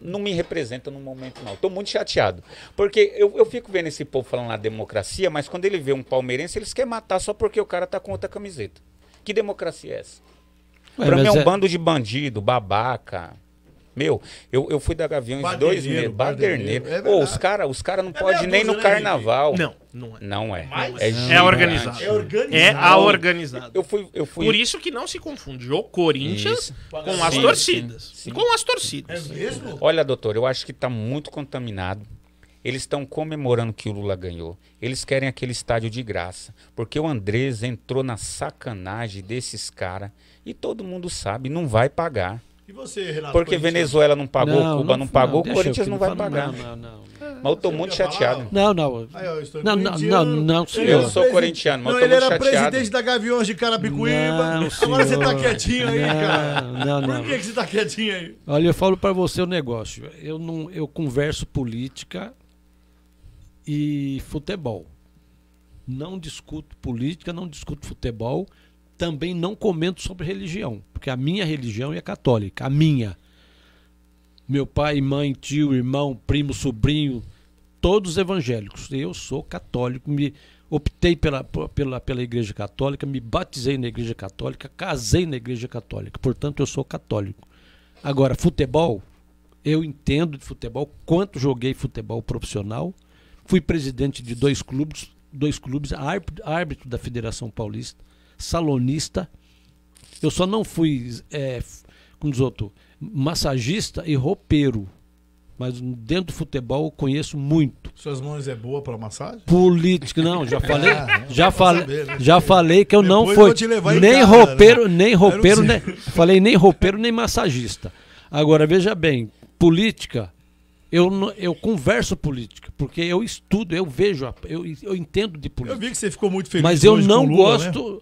Speaker 3: não me representa no momento, não. Tô muito chateado. Porque eu fico vendo esse povo falando na democracia, mas quando ele vê um palmeirense, eles querem matar só porque o cara tá com outra camiseta. Que democracia é essa? Pra mim é um bando de bandido, babaca. Meu, eu fui da Gaviões
Speaker 1: Baderneiro,
Speaker 3: 2 meses.
Speaker 1: baderneiro.
Speaker 3: Baderneiro.
Speaker 1: É
Speaker 3: Ô,
Speaker 1: verdade.
Speaker 3: os cara não
Speaker 1: É
Speaker 3: podem
Speaker 1: meia
Speaker 3: nem
Speaker 1: dúzia,
Speaker 3: no
Speaker 1: né,
Speaker 3: carnaval.
Speaker 4: Não é.
Speaker 3: Não é.
Speaker 1: Mas
Speaker 4: É
Speaker 3: gigante.
Speaker 4: organizado.
Speaker 1: É organizado.
Speaker 4: É a organizada.
Speaker 3: Eu fui.
Speaker 4: Por isso que não se confunde o Corinthians
Speaker 3: Isso.
Speaker 4: com as
Speaker 3: Sim,
Speaker 4: torcidas.
Speaker 3: sim, sim.
Speaker 4: Com as
Speaker 1: É
Speaker 4: torcidas.
Speaker 1: mesmo?
Speaker 3: Olha, doutor, eu acho que tá muito contaminado. Eles estão comemorando que o Lula ganhou. Eles querem aquele estádio de graça. Porque o Andrés entrou na sacanagem desses caras. E todo mundo sabe, não vai pagar.
Speaker 1: E você, Renato?
Speaker 3: Porque Venezuela não pagou, Cuba não pagou, o Corinthians não vai
Speaker 5: falo,
Speaker 3: pagar. Mas eu tô muito chateado.
Speaker 5: Não, senhor.
Speaker 3: Eu sou corintiano, mas eu tô
Speaker 1: ele
Speaker 3: muito
Speaker 1: era
Speaker 3: chateado.
Speaker 1: presidente da Gaviões de Carapicuíba.
Speaker 5: Não,
Speaker 1: Agora você tá
Speaker 5: senhor.
Speaker 1: quietinho aí, cara.
Speaker 5: Não.
Speaker 1: Por que você tá quietinho aí?
Speaker 5: Olha, eu falo pra você o negócio. Eu converso política e futebol. Não discuto política, não discuto futebol. Também não comento sobre religião, porque a minha religião é católica, a minha. Meu pai, mãe, tio, irmão, primo, sobrinho, todos evangélicos. Eu sou católico, optei pela Igreja Católica, me batizei na Igreja Católica, casei na Igreja Católica, portanto eu sou católico. Agora, futebol, eu entendo de futebol, quanto joguei futebol profissional, fui presidente de dois clubes, árbitro da Federação Paulista, salonista. Eu só não fui, como diz outro, massagista e roupeiro. Mas dentro do futebol eu conheço muito.
Speaker 1: Suas mãos é boa pra massagem?
Speaker 5: Política, não, já falei que eu
Speaker 1: Depois
Speaker 5: não
Speaker 1: eu
Speaker 5: fui
Speaker 1: vou te levar em
Speaker 5: nem
Speaker 1: casa,
Speaker 5: roupeiro,
Speaker 1: né?
Speaker 5: nem roupeiro, falei nem roupeiro, nem massagista. Agora, veja bem, política, eu converso política, porque eu estudo, eu vejo, eu entendo de política.
Speaker 1: Eu vi que você ficou muito feliz.
Speaker 5: Mas eu
Speaker 1: hoje
Speaker 5: não
Speaker 1: com o Lula,
Speaker 5: gosto...
Speaker 1: Né?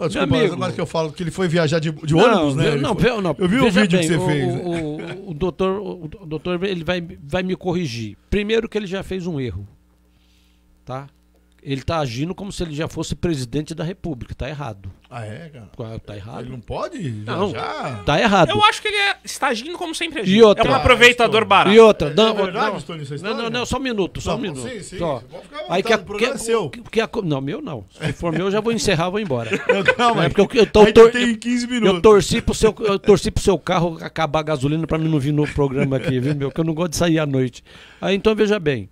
Speaker 1: Desculpa,
Speaker 5: amigo,
Speaker 1: agora que eu falo que ele foi viajar de ônibus, né?
Speaker 5: Não,
Speaker 1: eu vi o
Speaker 5: veja
Speaker 1: vídeo
Speaker 5: bem,
Speaker 1: que você fez.
Speaker 5: O doutor ele vai me corrigir. Primeiro que ele já fez um erro. Tá? Ele está agindo como se ele já fosse presidente da República. Tá errado.
Speaker 1: Ah, é, cara?
Speaker 5: Tá errado.
Speaker 1: Ele não pode
Speaker 5: Não,
Speaker 1: viajar?
Speaker 5: tá errado.
Speaker 4: Eu acho que ele está agindo como sempre agiu.
Speaker 5: E outra?
Speaker 4: É um aproveitador barato.
Speaker 5: E outra,
Speaker 1: É verdade, Tony, essa história?
Speaker 5: não, só um minuto, só um
Speaker 1: Não,
Speaker 5: minuto.
Speaker 1: sim,
Speaker 5: Só.
Speaker 1: pode ficar à
Speaker 5: Aí
Speaker 1: vontade, o programa é seu.
Speaker 5: não, meu não. Se for meu, eu já vou encerrar, vou embora.
Speaker 1: Calma,
Speaker 5: É
Speaker 1: aí.
Speaker 5: porque
Speaker 1: Ainda tem 15 minutos.
Speaker 5: eu torci pro seu carro acabar a gasolina pra mim não vir no programa aqui, viu, meu? Que eu não gosto de sair à noite. Aí então veja bem,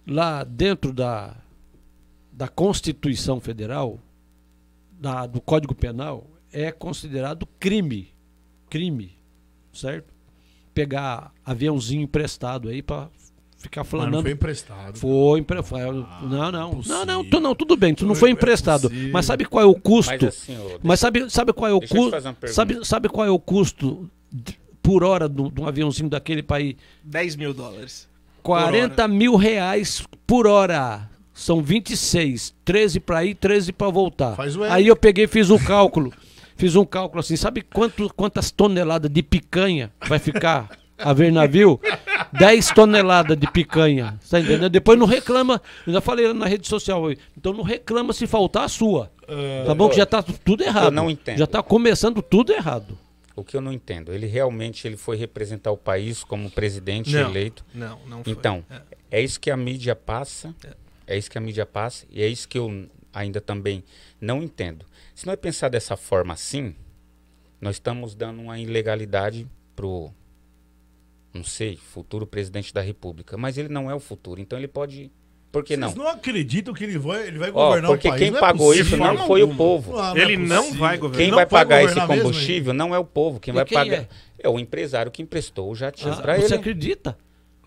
Speaker 5: lá dentro da Constituição Federal, do Código Penal, é considerado crime, certo? Pegar aviãozinho emprestado aí pra ficar
Speaker 1: Mas
Speaker 5: falando.
Speaker 1: não foi emprestado.
Speaker 5: Foi emprestado. Não, tudo bem, tu não foi emprestado.
Speaker 1: possível.
Speaker 5: Mas sabe qual é o custo?
Speaker 3: Mas assim,
Speaker 5: Mas sabe qual é o
Speaker 3: deixa eu te
Speaker 5: custo?
Speaker 3: fazer uma pergunta.
Speaker 5: Sabe qual é o custo por hora de um aviãozinho daquele para ir?
Speaker 4: $10 mil.
Speaker 5: 40 mil reais por hora. São 26. 13 para ir, 13 para voltar.
Speaker 1: Faz o
Speaker 5: Aí eu peguei e fiz um cálculo. Fiz um cálculo assim, sabe quantas toneladas de picanha vai ficar a ver navio? 10 toneladas de picanha. Tá entendendo? Depois não reclama. Eu já falei na rede social. Então não reclama se faltar a sua. Tá bom? Que já tá tudo errado.
Speaker 3: Eu não entendo.
Speaker 5: Já tá começando tudo errado.
Speaker 3: O que eu não entendo, ele realmente foi representar o país como presidente eleito.
Speaker 4: Não foi.
Speaker 3: Então, é isso que a mídia passa, é isso que a mídia passa, e é isso que eu ainda também não entendo. Se nós pensar dessa forma assim, nós estamos dando uma ilegalidade pro, não sei, futuro presidente da República. Mas ele não é o futuro, então ele pode... Por que não?
Speaker 1: Vocês não acreditam que ele vai governar o
Speaker 3: porque
Speaker 1: país?
Speaker 3: quem
Speaker 1: Não é
Speaker 3: pagou
Speaker 1: possível.
Speaker 3: isso
Speaker 1: De
Speaker 3: não
Speaker 1: forma
Speaker 3: foi o
Speaker 1: alguma.
Speaker 3: povo.
Speaker 1: Ah,
Speaker 4: Ele
Speaker 1: é
Speaker 4: não
Speaker 1: possível.
Speaker 4: vai governar.
Speaker 3: Quem
Speaker 1: Não
Speaker 3: vai
Speaker 1: pode
Speaker 3: pagar esse
Speaker 1: governar mesmo,
Speaker 3: combustível não é o povo. Quem
Speaker 5: E
Speaker 3: vai
Speaker 5: quem
Speaker 3: pagar
Speaker 5: é?
Speaker 3: é o empresário que emprestou o jatinho para
Speaker 5: Você
Speaker 3: ele.
Speaker 5: acredita?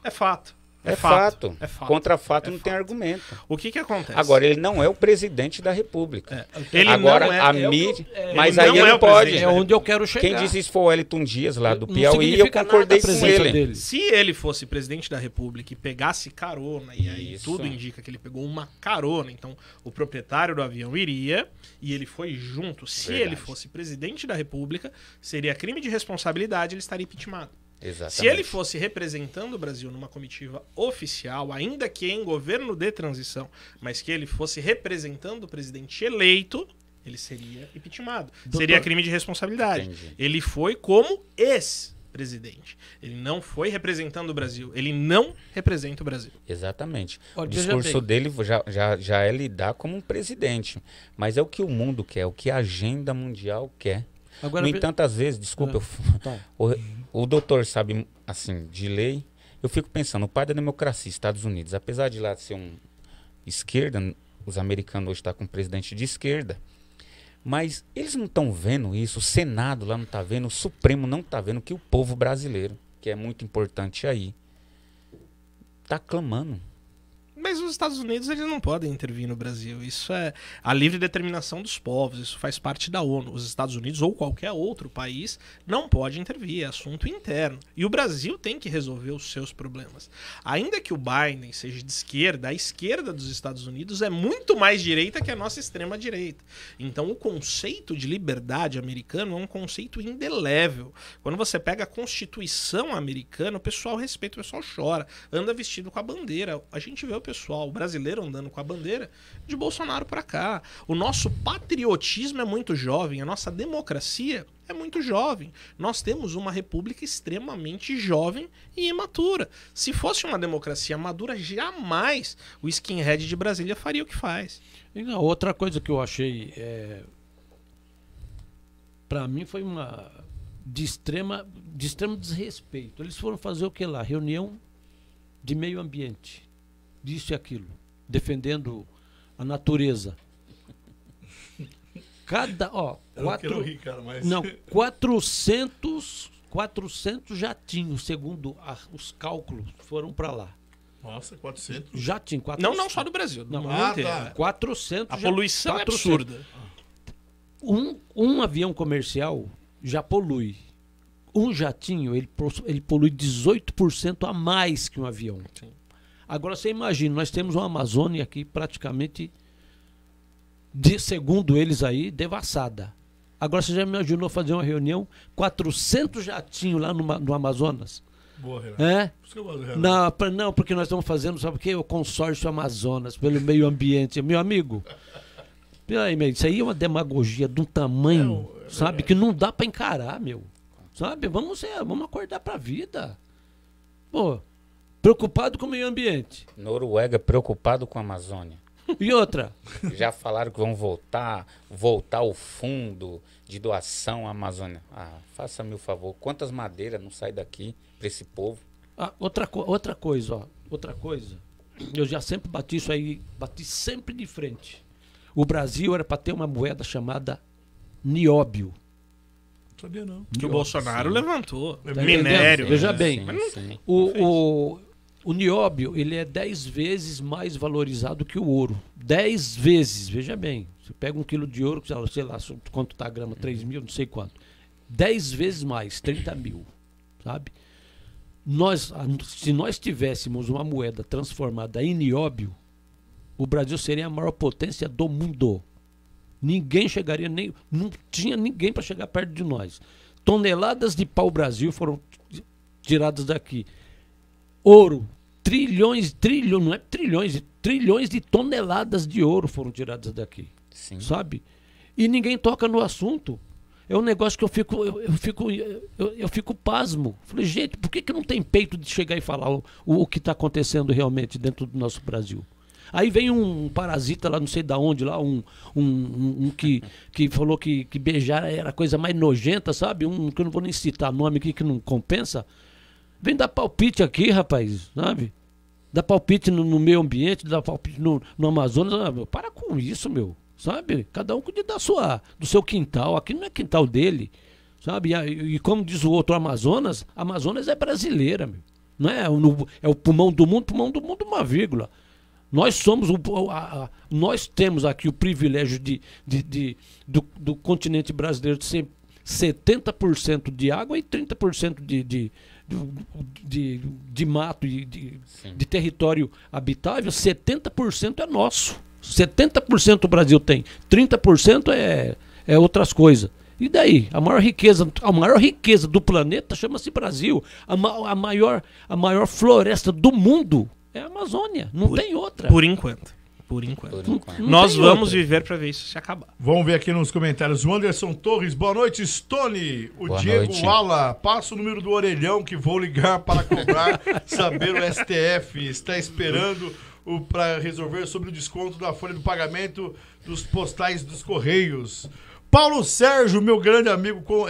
Speaker 4: É fato.
Speaker 3: É fato.
Speaker 4: É fato.
Speaker 3: Contra fato
Speaker 4: É
Speaker 3: não
Speaker 4: fato.
Speaker 3: tem argumento.
Speaker 4: O que acontece?
Speaker 3: Agora, ele não é o presidente da República.
Speaker 4: Ele
Speaker 3: Agora,
Speaker 4: não é,
Speaker 3: a
Speaker 4: é o-
Speaker 3: mídia...
Speaker 4: ele
Speaker 3: Mas
Speaker 4: não
Speaker 3: aí
Speaker 4: é
Speaker 3: ele
Speaker 4: o
Speaker 3: pode.
Speaker 4: presidente.
Speaker 5: É onde eu quero chegar.
Speaker 3: Quem disse isso foi o Wellington Dias, lá do
Speaker 5: Não
Speaker 3: Piauí, e eu
Speaker 5: significa
Speaker 3: concordei
Speaker 5: nada a
Speaker 3: com
Speaker 5: presença
Speaker 3: ele.
Speaker 5: dele.
Speaker 4: Se ele fosse presidente da República e pegasse carona, e aí
Speaker 3: Isso.
Speaker 4: tudo indica que ele pegou uma carona, então o proprietário do avião iria e ele foi junto. Se
Speaker 3: Verdade.
Speaker 4: ele fosse presidente da República, seria crime de responsabilidade, ele estaria impeachmentado.
Speaker 3: Exatamente.
Speaker 4: Se ele fosse representando o Brasil numa comitiva oficial, ainda que em governo de transição, mas que ele fosse representando o presidente eleito, ele seria impeachmentado. Seria crime de responsabilidade.
Speaker 3: Entendi.
Speaker 4: Ele foi como ex-presidente. Ele não foi representando o Brasil. Ele não representa o Brasil.
Speaker 3: Exatamente.
Speaker 5: Olha,
Speaker 3: O
Speaker 5: veja
Speaker 3: discurso
Speaker 5: bem.
Speaker 3: dele já é lidar como um presidente. Mas é o que o mundo quer, o que a agenda mundial quer.
Speaker 5: Agora,
Speaker 3: No entanto, às vezes, desculpa,
Speaker 5: tá.
Speaker 3: o doutor sabe, assim, de lei, eu fico pensando, o pai da democracia, Estados Unidos, apesar de lá ser um esquerda, os americanos hoje estão com um presidente de esquerda, mas eles não estão vendo isso, o Senado lá não está vendo, o Supremo não está vendo, que o povo brasileiro, que é muito importante aí, está clamando.
Speaker 4: Mas os Estados Unidos, eles não podem intervir no Brasil. Isso é a livre determinação dos povos, isso faz parte da ONU. Os Estados Unidos ou qualquer outro país não pode intervir, é assunto interno. E o Brasil tem que resolver os seus problemas. Ainda que o Biden seja de esquerda, a esquerda dos Estados Unidos é muito mais direita que a nossa extrema-direita. Então o conceito de liberdade americano é um conceito indelével. Quando você pega a Constituição americana, o pessoal respeita, o pessoal chora, anda vestido com a bandeira. A gente vê o brasileiro andando com a bandeira de Bolsonaro para cá. O nosso patriotismo é muito jovem, a nossa democracia é muito jovem. Nós temos uma república extremamente jovem e imatura. Se fosse uma democracia madura, jamais o skinhead de Brasília faria o que faz.
Speaker 5: E outra coisa que eu achei, para mim foi de extremo desrespeito. Eles foram fazer o que lá? Reunião de meio ambiente. Disso e aquilo, defendendo a natureza. Não, 400 jatinhos, segundo os cálculos, foram para lá.
Speaker 1: Nossa, 400?
Speaker 5: Jatinho, 400.
Speaker 4: Não só do Brasil, do mundo inteiro.
Speaker 5: Tá. 400.
Speaker 4: A poluição é absurda.
Speaker 5: Um avião comercial já polui. Um jatinho, ele polui 18% a mais que um avião. Sim. Agora você imagina, nós temos uma Amazônia aqui praticamente, segundo eles aí, devassada. Agora você já imaginou fazer uma reunião, 400 jatinhos lá no Amazonas?
Speaker 1: Boa, Renato.
Speaker 5: Não, porque nós estamos fazendo, sabe o quê? O consórcio Amazonas, pelo meio ambiente. Meu amigo, isso aí é uma demagogia de um tamanho, sabe, que não dá para encarar, meu. Sabe, vamos acordar para a vida. Pô, preocupado com o meio ambiente.
Speaker 3: Noruega preocupado com a Amazônia.
Speaker 5: E outra?
Speaker 3: Já falaram que vão voltar o fundo de doação à Amazônia. Faça-me o favor. Quantas madeiras não saem daqui para esse povo?
Speaker 5: Outra coisa. Eu já sempre bati isso aí, bati sempre de frente. O Brasil era para ter uma moeda chamada nióbio.
Speaker 1: Sabia não.
Speaker 4: Que o Bolsonaro levantou.
Speaker 5: Minério. Veja bem,
Speaker 3: sim.
Speaker 5: O nióbio, ele é 10 vezes mais valorizado que o ouro. 10 vezes, veja bem. Você pega 1 quilo de ouro, sei lá quanto tá a grama, 3 mil, não sei quanto. 10 vezes mais, 30 mil, sabe? Se nós tivéssemos uma moeda transformada em nióbio, o Brasil seria a maior potência do mundo. Ninguém chegaria, não tinha ninguém para chegar perto de nós. Toneladas de pau-brasil foram tiradas daqui. Ouro, trilhões de toneladas de ouro foram tiradas daqui.
Speaker 3: Sim.
Speaker 5: Sabe? E ninguém toca no assunto. É um negócio que eu fico pasmo. Falei, gente, por que não tem peito de chegar e falar o que está acontecendo realmente dentro do nosso Brasil? Aí vem um parasita lá, não sei de onde, lá, que falou que beijar era a coisa mais nojenta, sabe? Que eu não vou nem citar nome aqui que não compensa. Vem dar palpite aqui, rapaz, sabe? Dá palpite no meio ambiente, dá palpite no Amazonas. Para com isso, meu, sabe? Cada um cuida do seu quintal. Aqui não é quintal dele, sabe? E como diz o outro, Amazonas é brasileira, meu. Não é, é o pulmão do mundo, uma vírgula. Nós temos aqui o privilégio do continente brasileiro de ser 70% de água e 30% de mato e de território habitável. 70% é nosso. 70% o Brasil tem. 30% é outras coisas. E daí? A maior riqueza do planeta chama-se Brasil. A maior floresta do mundo é a Amazônia. Não tem outra.
Speaker 4: Por enquanto. Nós vamos viver para ver isso se acabar.
Speaker 1: Vamos ver aqui nos comentários. O Anderson Torres, boa noite, Stone.
Speaker 3: Boa
Speaker 1: Diego
Speaker 3: noite.
Speaker 1: Wala, passa o número do orelhão que vou ligar para cobrar, saber o STF. Está esperando para resolver sobre o desconto da folha do pagamento dos postais dos Correios. Paulo Sérgio, meu grande amigo, como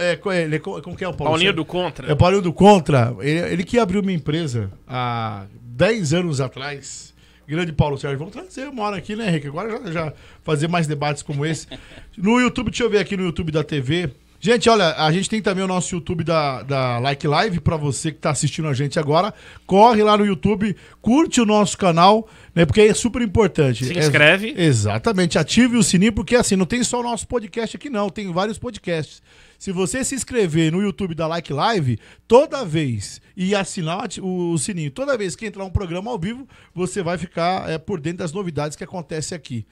Speaker 1: que é o Paulo
Speaker 4: Paulinho
Speaker 1: Sérgio?
Speaker 4: do Contra.
Speaker 1: É o Paulinho do Contra. Ele que abriu minha empresa há 10 anos atrás. Grande Paulo Sérgio. Vamos trazer uma hora aqui, né, Henrique? Agora já fazer mais debates como esse. No YouTube, deixa eu ver aqui no YouTube da TV. Gente, olha, a gente tem também o nosso YouTube da Like Live, pra você que tá assistindo a gente agora. Corre lá no YouTube, curte o nosso canal, né? Porque é super importante.
Speaker 4: Se inscreve.
Speaker 1: Exatamente, ative o sininho, porque assim, não tem só o nosso podcast aqui não, tem vários podcasts. Se você se inscrever no YouTube da Like Live, toda vez, e assinar o sininho, toda vez que entrar um programa ao vivo, você vai ficar por dentro das novidades que acontecem aqui.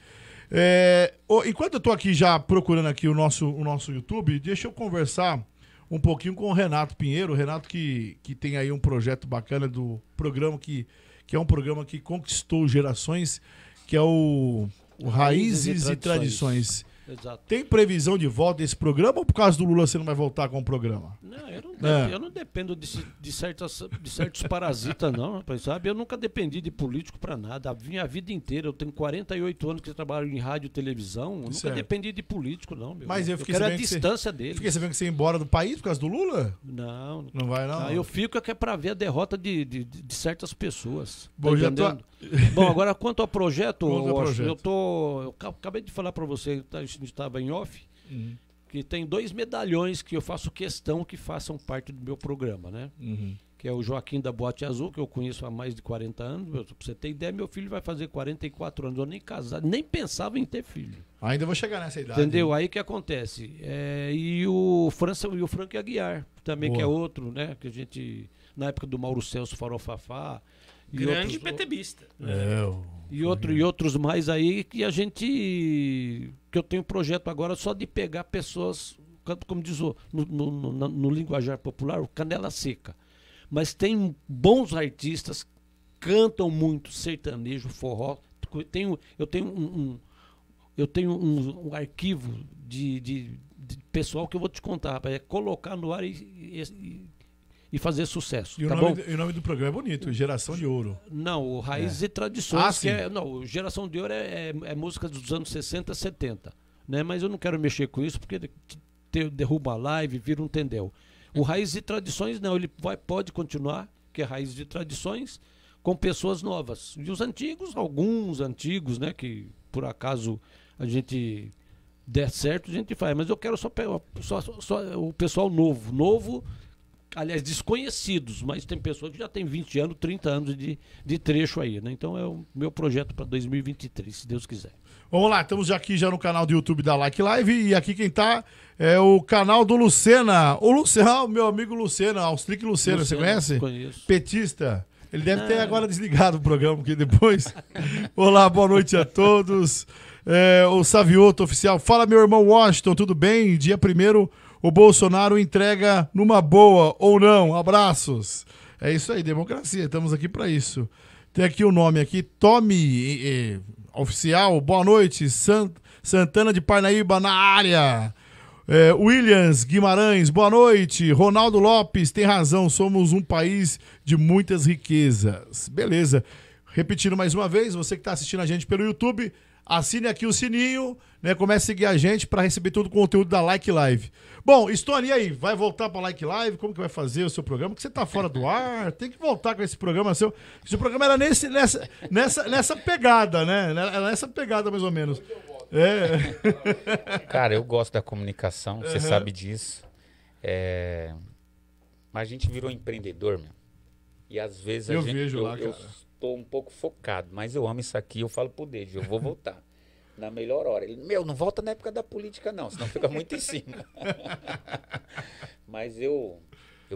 Speaker 1: Enquanto eu tô aqui já procurando aqui o nosso YouTube, deixa eu conversar um pouquinho com o Renato Pinheiro. O Renato que tem aí um projeto bacana do programa que é um programa que conquistou gerações, que é o Raízes e Tradições.
Speaker 5: Exato.
Speaker 1: Tem previsão de volta desse programa ou por causa do Lula você não vai voltar com o programa?
Speaker 5: Não, eu não dependo de certos parasitas, não, rapaz, sabe? Eu nunca dependi de político pra nada. A minha vida inteira, eu tenho 48 anos que eu trabalho em rádio e televisão, eu nunca dependi de político, não, meu.
Speaker 1: Mas eu
Speaker 5: quero a distância dele.
Speaker 1: Fiquei sabendo que você ia embora do país por causa do Lula?
Speaker 5: Não.
Speaker 1: Não vai, não?
Speaker 5: Eu fico é pra ver a derrota de certas pessoas.
Speaker 1: Bom,
Speaker 5: Bom, agora quanto ao projeto,
Speaker 1: projeto.
Speaker 5: eu acabei de falar pra você, a gente estava em off, que tem 2 medalhões que eu faço questão que façam parte do meu programa, né? Que é o Joaquim da Boate Azul, que eu conheço há mais de 40 anos. Pra você ter ideia, meu filho vai fazer 44 anos. Eu nem casado, nem pensava em ter filho.
Speaker 1: Ainda vou chegar nessa idade.
Speaker 5: Entendeu? Aí que acontece. E o Frank Aguiar, também,
Speaker 1: Boa.
Speaker 5: que é outro, né? Que a gente, na época do Mauro Celso Farofafá.
Speaker 4: Grande PTBista.
Speaker 5: E outros mais aí que eu tenho um projeto agora só de pegar pessoas, como diz no linguajar popular, o canela seca. Mas tem bons artistas, cantam muito sertanejo, forró. Eu tenho um arquivo de pessoal que eu vou te contar, rapaz, é colocar no ar e fazer sucesso.
Speaker 1: E
Speaker 5: Tá
Speaker 1: o nome do programa é bonito, Geração de Ouro.
Speaker 5: Não, o Raízes e Tradições.
Speaker 1: Sim.
Speaker 5: Não, Geração de Ouro é música dos anos 60, 70. Né? Mas eu não quero mexer com isso porque derruba a live, vira um tendel. O Raízes e Tradições, não, ele pode continuar, que é Raízes e Tradições, com pessoas novas. E os antigos, alguns antigos, né, que por acaso a gente der certo, a gente faz. Mas eu quero só o pessoal novo, aliás, desconhecidos, mas tem pessoas que já têm 20 anos, 30 anos de trecho aí, né? Então é o meu projeto para 2023, se Deus quiser.
Speaker 1: Vamos lá, estamos aqui já no canal do YouTube da Like Live e aqui quem tá é o canal do Lucena. O Lucena, meu amigo Lucena, Austric Lucena, você conhece?
Speaker 5: Conheço.
Speaker 1: Petista. Ele deve ter agora desligado o programa, porque depois... Olá, boa noite a todos. O Savioto Oficial. Fala, meu irmão Washington, tudo bem? Dia 1º, o Bolsonaro entrega numa boa ou não? Abraços. É isso aí, democracia, estamos aqui para isso. Tem aqui o nome aqui, Tommy Oficial, boa noite, Santana de Parnaíba na área. Williams Guimarães, boa noite. Ronaldo Lopes, tem razão, somos um país de muitas riquezas. Beleza. Repetindo mais uma vez, você que está assistindo a gente pelo YouTube, assine aqui o sininho, né? Comece a seguir a gente para receber todo o conteúdo da Like Live. Bom, Stone, e aí? Vai voltar para Like Live? Como que vai fazer o seu programa? Porque você tá fora do ar, tem que voltar com esse programa seu. Esse programa era nessa pegada, né? Nessa pegada, mais ou menos.
Speaker 3: Cara, eu gosto da comunicação, você sabe disso. Mas a gente virou empreendedor, meu. E às vezes eu estou um pouco focado, mas eu amo isso aqui, eu falo pro Deide, eu vou voltar. Na melhor hora. Ele, não volta na época da política, não, senão fica muito em cima. Mas eu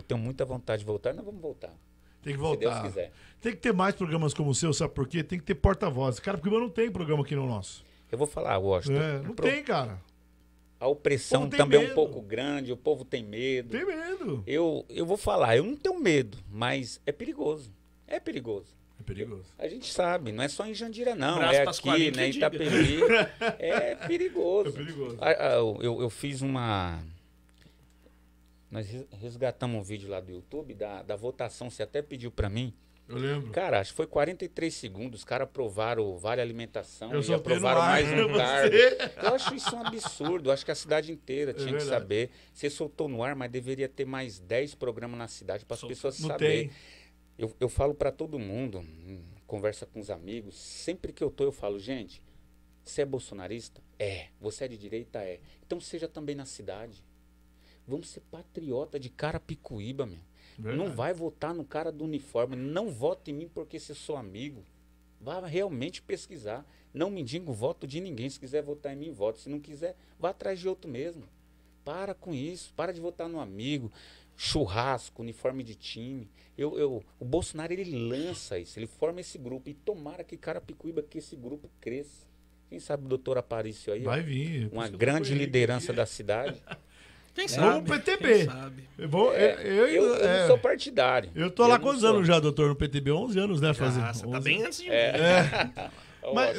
Speaker 3: tenho muita vontade de voltar, nós vamos voltar.
Speaker 1: Tem que voltar.
Speaker 3: Se Deus quiser.
Speaker 1: Tem que ter mais programas como o seu, sabe por quê? Tem que ter porta-voz. Cara, porque não tem programa aqui no nosso.
Speaker 3: Eu vou falar, Washington.
Speaker 1: Não tem, cara.
Speaker 3: A opressão também é um pouco grande, o povo tem medo.
Speaker 1: Tem medo.
Speaker 3: Eu vou falar, eu não tenho medo, mas é perigoso. É perigoso.
Speaker 1: É perigoso.
Speaker 3: A gente sabe, não é só em Jandira, não.
Speaker 4: Braço
Speaker 3: É
Speaker 4: Pasqualinho
Speaker 3: aqui, né?
Speaker 4: que
Speaker 3: Itapevi. É perigoso.
Speaker 1: É perigoso.
Speaker 3: Eu fiz uma... Nós resgatamos um vídeo lá do YouTube da votação, você até pediu pra mim.
Speaker 1: Eu lembro.
Speaker 3: Cara, acho que foi 43 segundos, os caras aprovaram o Vale Alimentação
Speaker 1: Eu
Speaker 3: e aprovaram mais um cargo. Eu acho isso um absurdo, eu acho que a cidade inteira tinha que saber. Você soltou no ar, mas deveria ter mais 10 programas na cidade para as pessoas saberem. Eu falo para todo mundo, conversa com os amigos, sempre que eu falo, gente, você é bolsonarista? É. Você é de direita? É. Então seja também na cidade. Vamos ser patriota de Carapicuíba, meu.
Speaker 1: Verdade.
Speaker 3: Não vai votar no cara do uniforme. Não vote em mim porque você sou amigo. Vá realmente pesquisar. Não mendigo o voto de ninguém. Se quiser votar em mim, vote. Se não quiser, vá atrás de outro mesmo. Para com isso. Para de votar no amigo. Churrasco, uniforme de time. O Bolsonaro, ele lança isso. Ele forma esse grupo. E tomara que Carapicuíba, que esse grupo cresça. Quem sabe o doutor Aparício aí?
Speaker 1: Vai vir.
Speaker 3: Uma grande liderança da cidade.
Speaker 4: Quem sabe?
Speaker 1: No PTB.
Speaker 4: Quem sabe?
Speaker 1: Eu
Speaker 3: Eu não sou partidário.
Speaker 1: Eu tô lá quantos anos já, doutor, no PTB? 11 anos, né?
Speaker 4: Você tá bem antes de mim.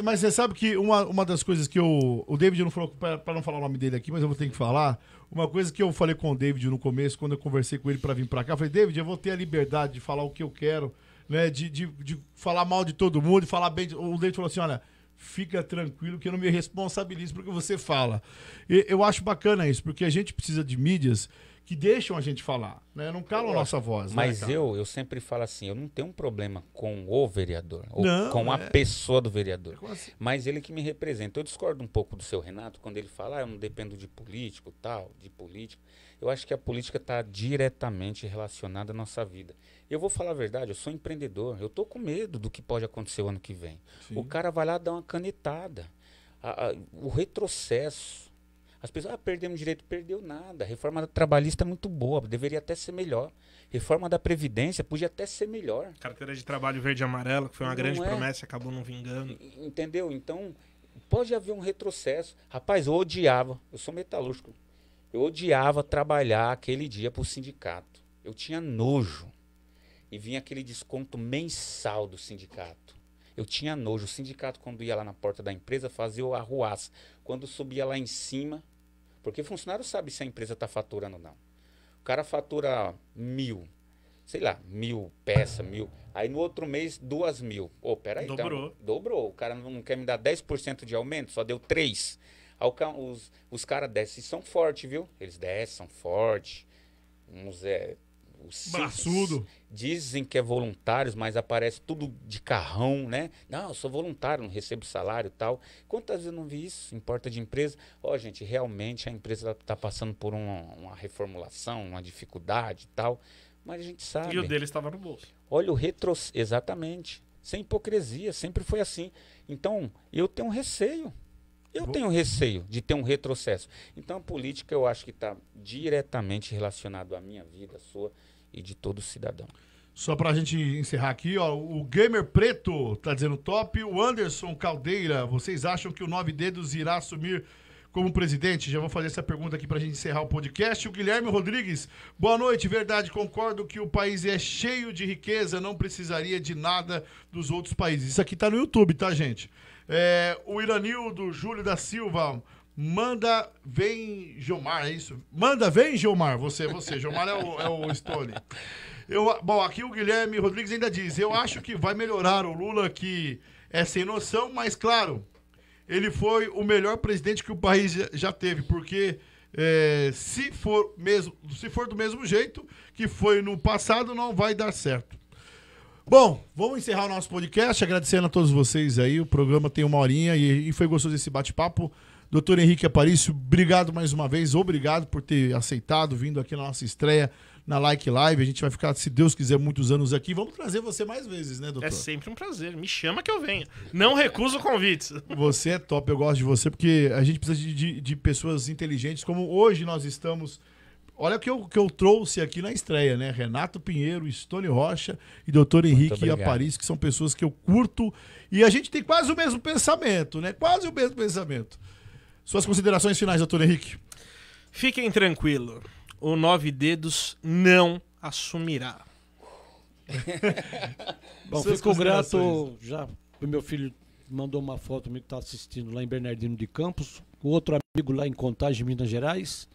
Speaker 1: Mas você sabe que uma das coisas que o David não falou, para não falar o nome dele aqui, mas eu vou ter que falar, uma coisa que eu falei com o David no começo, quando eu conversei com ele para vir para cá, eu falei, David, eu vou ter a liberdade de falar o que eu quero, né, de falar mal de todo mundo, de falar bem, o David falou assim, olha, fica tranquilo que eu não me responsabilizo pelo que você fala. Eu acho bacana isso, porque a gente precisa de mídias que deixam a gente falar, né? Não calam a nossa voz.
Speaker 3: Mas
Speaker 1: né,
Speaker 3: eu sempre falo assim, eu não tenho um problema com o vereador, ou
Speaker 1: Não,
Speaker 3: com a pessoa do vereador,
Speaker 1: assim?
Speaker 3: mas ele que me representa. Eu discordo um pouco do seu Renato, quando ele fala, eu não dependo de político, tal, de político. Eu acho que a política está diretamente relacionada à nossa vida. Eu vou falar a verdade, eu sou empreendedor, eu tô com medo do que pode acontecer o ano que vem.
Speaker 1: Sim.
Speaker 3: O cara vai lá dar uma canetada. O retrocesso. As pessoas, perdemos direito, perdeu nada. A reforma trabalhista é muito boa, deveria até ser melhor. Reforma da Previdência podia até ser melhor.
Speaker 4: Carteira de trabalho verde e amarelo, que foi uma
Speaker 3: Não
Speaker 4: grande
Speaker 3: é.
Speaker 4: promessa e acabou não vingando.
Speaker 3: Entendeu? Então, pode haver um retrocesso. Rapaz, eu odiava, eu sou metalúrgico, eu odiava trabalhar aquele dia pro sindicato. Eu tinha nojo. E vinha aquele desconto mensal do sindicato. Eu tinha nojo. O sindicato, quando ia lá na porta da empresa, fazia a arruaça. Quando subia lá em cima, porque funcionário sabe se a empresa está faturando ou não. O cara fatura 1.000, sei lá, 1.000 peças, 1.000. Aí no outro mês, 2.000. Pô, peraí,
Speaker 4: Dobrou.
Speaker 3: Então, dobrou. O cara não quer me dar 10% de aumento, só deu 3%. Aí os caras descem, são fortes, viu? Eles descem, são fortes. Uns
Speaker 1: Braçudo.
Speaker 3: Dizem que é voluntários, mas aparece tudo de carrão, né? Não, eu sou voluntário, não recebo salário e tal. Quantas vezes eu não vi isso em porta de empresa? Gente, realmente a empresa está passando por uma reformulação, uma dificuldade e tal. Mas a gente sabe.
Speaker 4: E o dele estava no bolso.
Speaker 3: Olha o retrocesso. Exatamente. Sem hipocrisia, sempre foi assim. Então, eu tenho receio. Eu tenho receio de ter um retrocesso. Então, a política eu acho que está diretamente relacionado à minha vida, à sua e de todo cidadão.
Speaker 1: Só pra gente encerrar aqui, ó, o Gamer Preto tá dizendo top. O Anderson Caldeira, vocês acham que o 9 Dedos irá assumir como presidente? Já vou fazer essa pergunta aqui pra gente encerrar o podcast. O Guilherme Rodrigues, boa noite, verdade, concordo que o país é cheio de riqueza, não precisaria de nada dos outros países. Isso aqui tá no YouTube, tá, gente? O Iranildo Júlio da Silva, manda, vem, Gilmar, é isso? Manda, vem, Gilmar, você, Gilmar é o Stone. Bom, aqui o Guilherme Rodrigues ainda diz, eu acho que vai melhorar o Lula, que é sem noção, mas claro, ele foi o melhor presidente que o país já teve, porque se for do mesmo jeito que foi no passado, não vai dar certo. Bom, vamos encerrar o nosso podcast, agradecendo a todos vocês aí, o programa tem 1h e foi gostoso esse bate-papo. Doutor Henrique Aparício, obrigado mais uma vez, obrigado por ter aceitado, vindo aqui na nossa estreia na Like Live, a gente vai ficar, se Deus quiser, muitos anos aqui, vamos trazer você mais vezes, né, doutor?
Speaker 4: É sempre um prazer, me chama que eu venho, não recuso convites.
Speaker 1: Você é top, eu gosto de você, porque a gente precisa de pessoas inteligentes, como hoje nós estamos. Olha o que eu trouxe aqui na estreia, né? Renato Pinheiro, Stone Rocha e doutor Henrique Aparício, que são pessoas que eu curto. E a gente tem quase o mesmo pensamento, né? Quase o mesmo pensamento. Suas considerações finais, doutor Henrique?
Speaker 4: Fiquem tranquilos, o 9 Dedos não assumirá.
Speaker 5: Bom, fico grato, já o meu filho mandou uma foto comigo que está assistindo lá em Bernardino de Campos, o outro amigo lá em Contagem, Minas Gerais.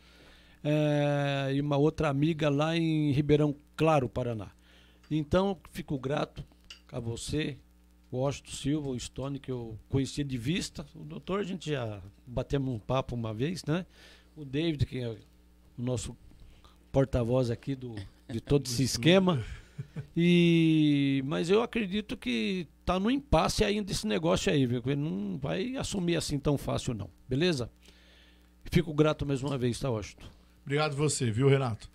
Speaker 5: E uma outra amiga lá em Ribeirão Claro, Paraná. Então, fico grato a você, o Washington Silva, o Stone, que eu conhecia de vista. O doutor, a gente já batemos um papo uma vez, né? O David, que é o nosso porta-voz aqui de todo esse esquema. Mas eu acredito que tá no impasse ainda esse negócio aí, viu? Ele não vai assumir assim tão fácil, não. Beleza? Fico grato mais uma vez, tá, Washington?
Speaker 1: Obrigado você, viu, Renato?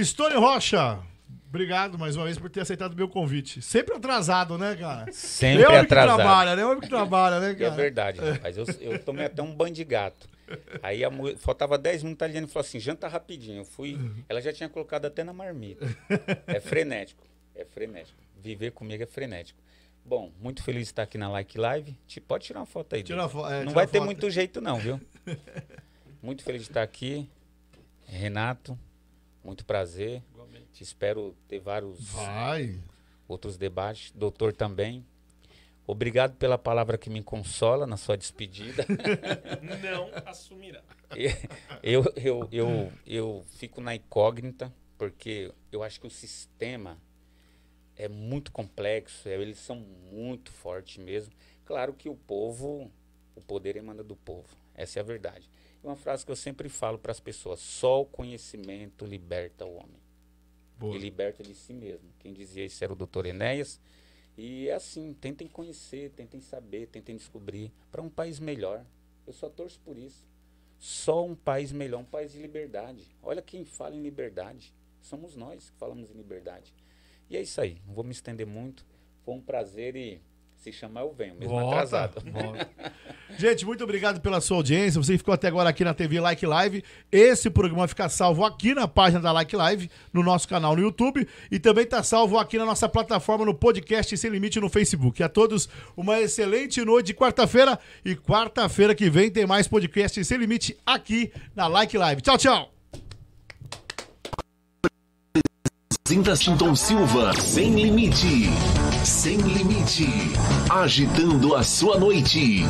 Speaker 1: Stone Rocha, obrigado mais uma vez por ter aceitado o meu convite. Sempre atrasado, né, cara?
Speaker 3: Sempre atrasado.
Speaker 1: Homem que trabalha, né, cara?
Speaker 3: É verdade, rapaz. Eu tomei até um banho de gato. Aí faltava 10 minutos, a Liane falou assim, janta rapidinho. Eu fui, ela já tinha colocado até na marmita. É frenético. Viver comigo é frenético. Bom, muito feliz de estar aqui na Like Live. Pode tirar uma foto aí. Não vai ter muito jeito não, viu? Muito feliz de estar aqui. Renato, muito prazer. Igualmente. Espero ter vários outros debates. Doutor também. Obrigado pela palavra que me consola na sua despedida.
Speaker 4: Não assumirá.
Speaker 3: Eu fico na incógnita, porque eu acho que o sistema é muito complexo, eles são muito fortes mesmo. Claro que o poder emana do povo. Essa é a verdade. E uma frase que eu sempre falo para as pessoas: só o conhecimento liberta o homem. Boa. E liberta de si mesmo. Quem dizia isso era o Dr. Enéas. E é assim, tentem conhecer, tentem saber, tentem descobrir para um país melhor. Eu só torço por isso. Só um país melhor, um país de liberdade. Olha quem fala em liberdade. Somos nós que falamos em liberdade. E é isso aí, não vou me estender muito. Foi um prazer e se chamar eu venho, mesmo atrasado.
Speaker 1: Gente, muito obrigado pela sua audiência. Você que ficou até agora aqui na TV Like Live. Esse programa fica salvo aqui na página da Like Live, no nosso canal no YouTube. E também está salvo aqui na nossa plataforma no podcast Sem Limite no Facebook. A todos uma excelente noite de quarta-feira. E quarta-feira que vem tem mais podcast Sem Limite aqui na Like Live. Tchau, tchau.
Speaker 6: Apresenta Silva, Sem Limite. Sem Limite. Agitando a sua noite.